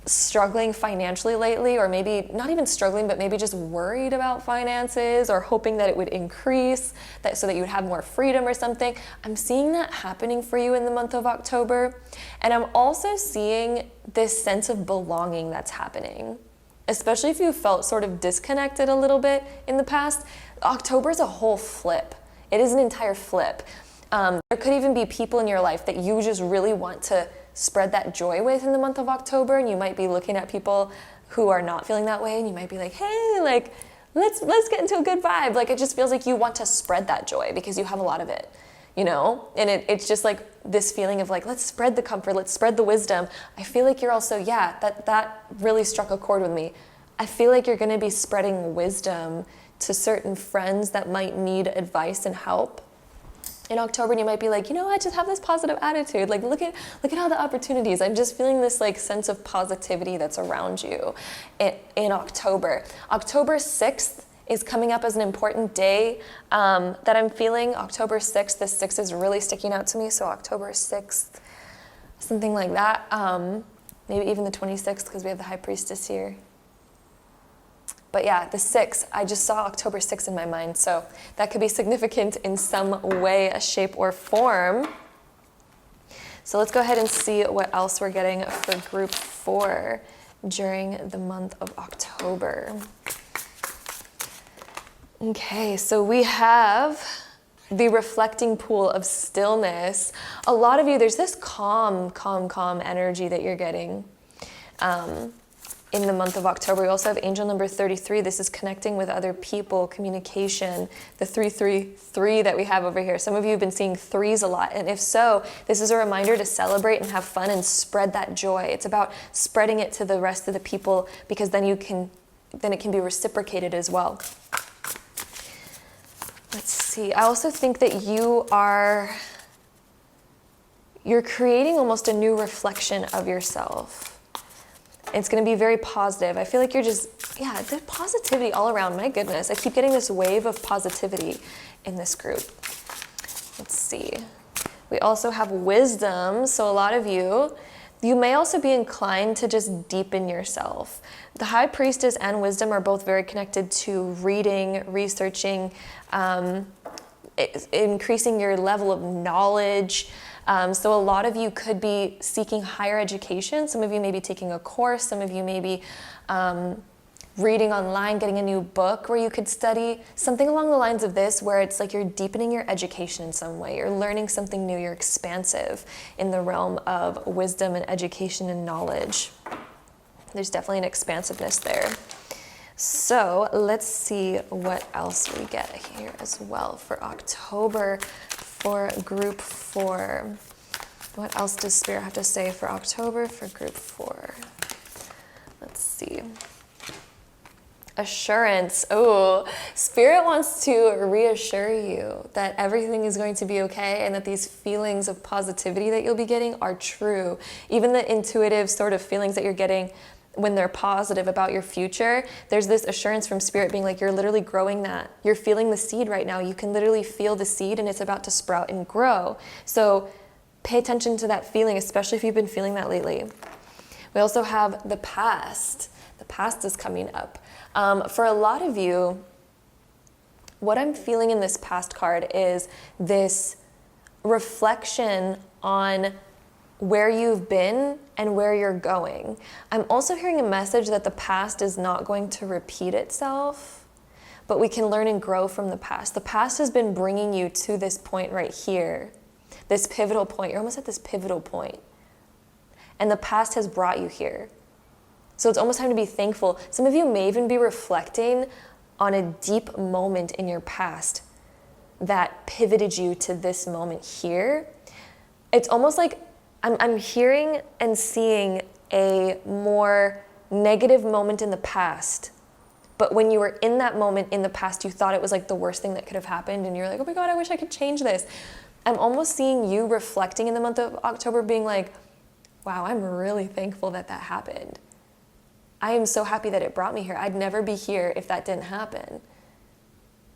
struggling financially lately, or maybe not even struggling, but maybe just worried about finances, or hoping that it would increase, that so that you would have more freedom or something, I'm seeing that happening for you in the month of October. And I'm also seeing this sense of belonging that's happening, especially if you felt sort of disconnected a little bit in the past. October is a whole flip. It is an entire flip. There could even be people in your life that you just really want to spread that joy with in the month of October, and you might be looking at people who are not feeling that way, and you might be like, hey, like let's get into a good vibe. Like, it just feels like you want to spread that joy because you have a lot of it, you know? And it's just like this feeling of like, let's spread the comfort, let's spread the wisdom. I feel like you're also, that really struck a chord with me. I feel like you're going to be spreading wisdom to certain friends that might need advice and help in October, and you might be like, you know, I just have this positive attitude. Like, look at all the opportunities. I'm just feeling this like sense of positivity that's around you in October. October 6th is coming up as an important day that I'm feeling. October 6th, the 6 is really sticking out to me. So October 6th, something like that. Maybe even the 26th, because we have the High Priestess here. But yeah, the 6th, I just saw October 6th in my mind, so that could be significant in some way, shape, or form. So let's go ahead and see what else we're getting for group 4 during the month of October. Okay, so we have the reflecting pool of stillness. A lot of you, there's this calm energy that you're getting. In the month of October. We also have angel number 33. This is connecting with other people, communication, the 333 that we have over here. Some of you have been seeing threes a lot, and if so, this is a reminder to celebrate and have fun and spread that joy. It's about spreading it to the rest of the people, because then it can be reciprocated as well. Let's see. I also think that you're creating almost a new reflection of yourself. It's going to be very positive. I feel like you're just, there's positivity all around. My goodness, I keep getting this wave of positivity in this group. Let's see. We also have wisdom. So a lot of you may also be inclined to just deepen yourself. The High Priestess and wisdom are both very connected to reading, researching, increasing your level of knowledge. So a lot of you could be seeking higher education. Some of you may be taking a course. Some of you may be reading online, getting a new book where you could study. Something along the lines of this, where it's like you're deepening your education in some way. You're learning something new. You're expansive in the realm of wisdom and education and knowledge. There's definitely an expansiveness there. So let's see what else we get here as well for October. For group 4, what else does Spirit have to say for October for group 4? Let's see. Assurance. Oh, Spirit wants to reassure you that everything is going to be okay, and that these feelings of positivity that you'll be getting are true. Even the intuitive sort of feelings that you're getting when they're positive about your future, there's this assurance from Spirit being like, you're literally growing that. You're feeling the seed right now. You can literally feel the seed, and it's about to sprout and grow. So pay attention to that feeling, especially if you've been feeling that lately. We also have the past. The past is coming up. For a lot of you, what I'm feeling in this past card is this reflection on where you've been and where you're going. I'm also hearing a message that the past is not going to repeat itself, but we can learn and grow from the past. The past has been bringing you to this point right here, this pivotal point. You're almost at this pivotal point. And the past has brought you here. So it's almost time to be thankful. Some of you may even be reflecting on a deep moment in your past that pivoted you to this moment here. It's almost like I'm hearing and seeing a more negative moment in the past. But when you were in that moment in the past, you thought it was like the worst thing that could have happened. And you're like, oh my God, I wish I could change this. I'm almost seeing you reflecting in the month of October being like, wow, I'm really thankful that that happened. I am so happy that it brought me here. I'd never be here if that didn't happen.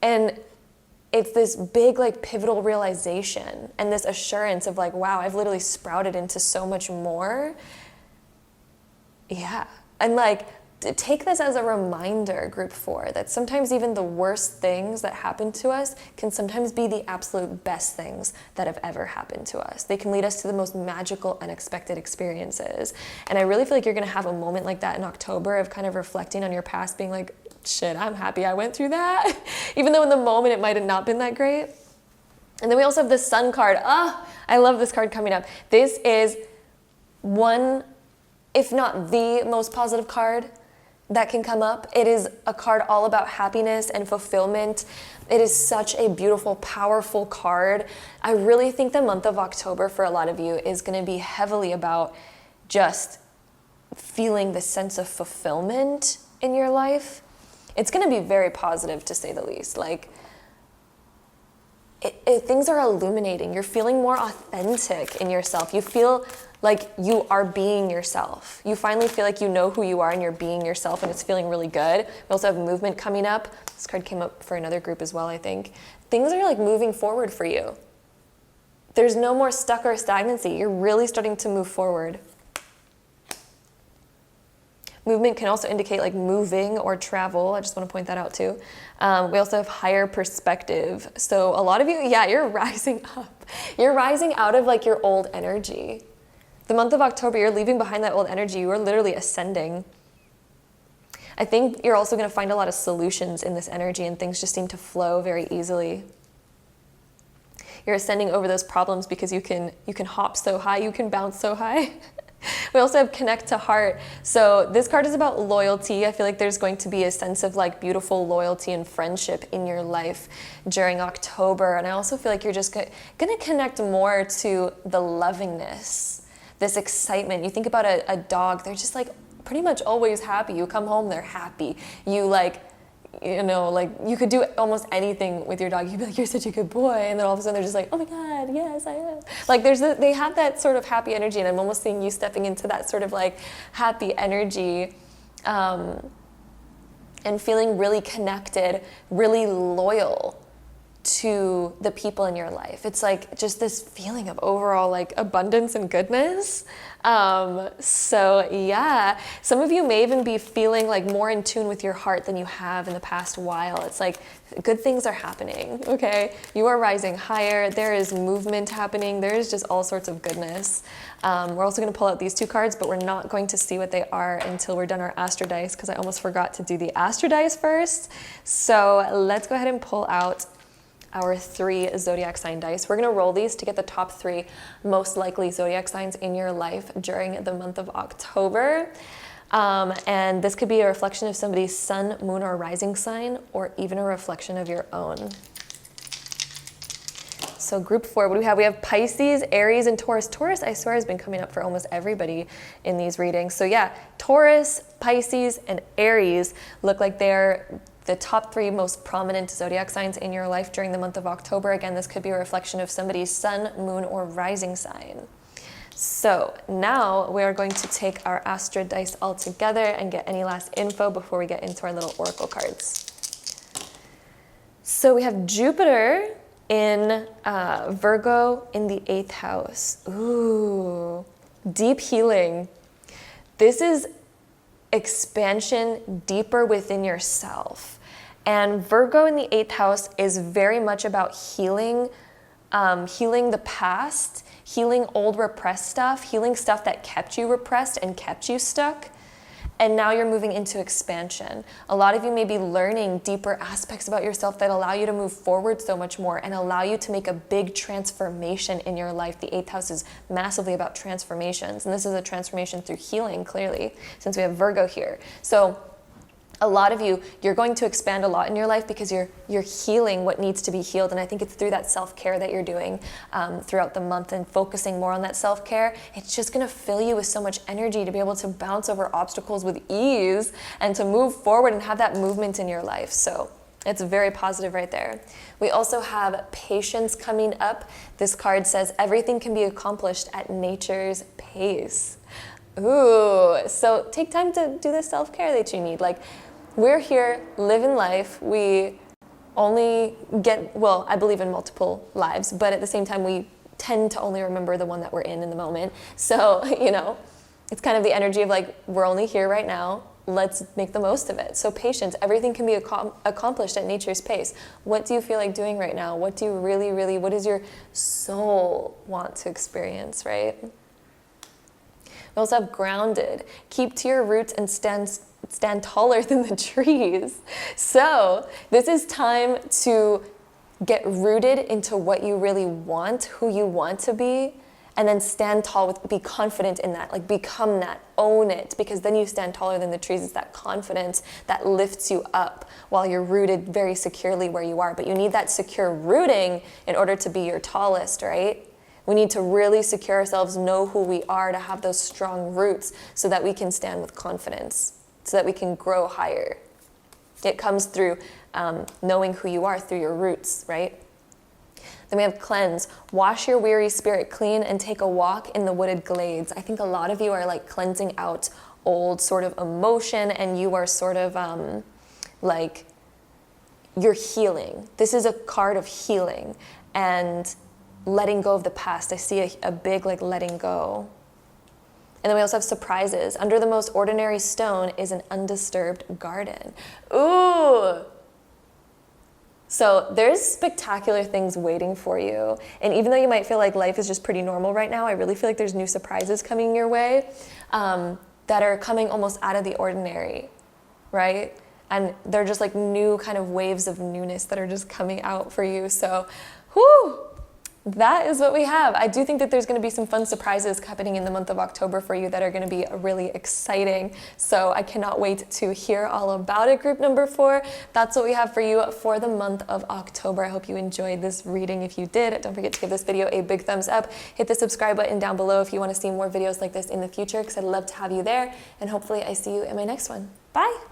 And it's this big like pivotal realization and this assurance of like, wow, I've literally sprouted into so much more. Yeah. And like, take this as a reminder, group 4, that sometimes even the worst things that happen to us can sometimes be the absolute best things that have ever happened to us. They can lead us to the most magical, unexpected experiences. And I really feel like you're going to have a moment like that in October of kind of reflecting on your past, being like, shit, I'm happy I went through that. Even though in the moment it might have not been that great. And then we also have the Sun card. I love this card coming up. This is one, if not the most positive card that can come up. It is a card all about happiness and fulfillment. It is such a beautiful, powerful card. I really think the month of October for a lot of you is going to be heavily about just feeling the sense of fulfillment in your life. It's going to be very positive, to say the least. Like, things are illuminating. You're feeling more authentic in yourself. You feel like you are being yourself. You finally feel like you know who you are and you're being yourself, and it's feeling really good. We also have movement coming up. This card came up for another group as well, I think. Things are like moving forward for you. There's no more stuck or stagnancy. You're really starting to move forward. Movement can also indicate like moving or travel. I just want to point that out too. We also have higher perspective. So a lot of you, yeah, you're rising up. You're rising out of like your old energy. The month of October, you're leaving behind that old energy. You are literally ascending. I think you're also going to find a lot of solutions in this energy, and things just seem to flow very easily. You're ascending over those problems because you can hop so high, you can bounce so high. We also have connect to heart. So this card is about loyalty. I feel like there's going to be a sense of like beautiful loyalty and friendship in your life during October. And I also feel like you're just going to connect more to the lovingness, this excitement. You think about a dog, they're just like pretty much always happy. You come home, they're happy. You like, you know, like you could do almost anything with your dog. You'd be like, you're such a good boy. And then all of a sudden they're just like, oh my God, yes, I am. Like they have that sort of happy energy. And I'm almost seeing you stepping into that sort of like happy energy, and feeling really connected, really loyal to the people in your life. It's like just this feeling of overall like abundance and goodness. So yeah, some of you may even be feeling like more in tune with your heart than you have in the past while. It's like good things are happening, okay? You are rising higher. There is movement happening. There is just all sorts of goodness. We're also going to pull out these 2 cards, but we're not going to see what they are until we're done our Astro Dice, because I almost forgot to do the Astro Dice first. So let's go ahead and pull out our 3 zodiac sign dice. We're going to roll these to get the top 3 most likely zodiac signs in your life during the month of October. And this could be a reflection of somebody's sun, moon, or rising sign, or even a reflection of your own. So group 4, what do we have? We have Pisces, Aries, and Taurus. Taurus, I swear, has been coming up for almost everybody in these readings. So yeah, Taurus, Pisces, and Aries look like they're the top 3 most prominent zodiac signs in your life during the month of October. Again, this could be a reflection of somebody's sun, moon, or rising sign. So now we are going to take our Astro Dice all together and get any last info before we get into our little oracle cards. So we have Jupiter in Virgo in the 8th house. Ooh, deep healing. This is expansion deeper within yourself. And Virgo in the 8th house is very much about healing, healing the past, healing old repressed stuff, healing stuff that kept you repressed and kept you stuck. And now you're moving into expansion. A lot of you may be learning deeper aspects about yourself that allow you to move forward so much more and allow you to make a big transformation in your life. The 8th house is massively about transformations. And this is a transformation through healing, clearly, since we have Virgo here. So a lot of you, you're going to expand a lot in your life because you're healing what needs to be healed. And I think it's through that self-care that you're doing throughout the month and focusing more on that self-care. It's just going to fill you with so much energy to be able to bounce over obstacles with ease and to move forward and have that movement in your life. So it's very positive right there. We also have patience coming up. This card says everything can be accomplished at nature's pace. Ooh, so take time to do the self-care that you need. Like, we're here living life. We only get, well, I believe in multiple lives, but at the same time, we tend to only remember the one that we're in the moment. So, you know, it's kind of the energy of like, we're only here right now. Let's make the most of it. So patience, everything can be accomplished at nature's pace. What do you feel like doing right now? What do you really, what does your soul want to experience, right? We also have grounded. Keep to your roots and stand taller than the trees. So this is time to get rooted into what you really want, who you want to be, and then stand tall be confident in that, like become that, own it, because then you stand taller than the trees. It's that confidence that lifts you up while you're rooted very securely where you are. But you need that secure rooting in order to be your tallest, right? We need to really secure ourselves, know who we are, to have those strong roots so that we can stand with confidence, so that we can grow higher. It comes through knowing who you are through your roots, right? Then we have cleanse. Wash your weary spirit clean and take a walk in the wooded glades. I think a lot of you are like cleansing out old sort of emotion, and you are sort of like, you're healing. This is a card of healing and letting go of the past. I see a big like letting go. And then we also have surprises. Under the most ordinary stone is an undisturbed garden. Ooh! So there's spectacular things waiting for you. And even though you might feel like life is just pretty normal right now, I really feel like there's new surprises coming your way that are coming almost out of the ordinary, right? And they're just like new kind of waves of newness that are just coming out for you. So, whoo! That is what we have. I do think that there's going to be some fun surprises happening in the month of October for you that are going to be really exciting. So I cannot wait to hear all about it. Group number 4, that's what we have for you for the month of October. I hope you enjoyed this reading. If you did, don't forget to give this video a big thumbs up. Hit the subscribe button down below if you want to see more videos like this in the future, because I'd love to have you there. And hopefully I see you in my next one. Bye.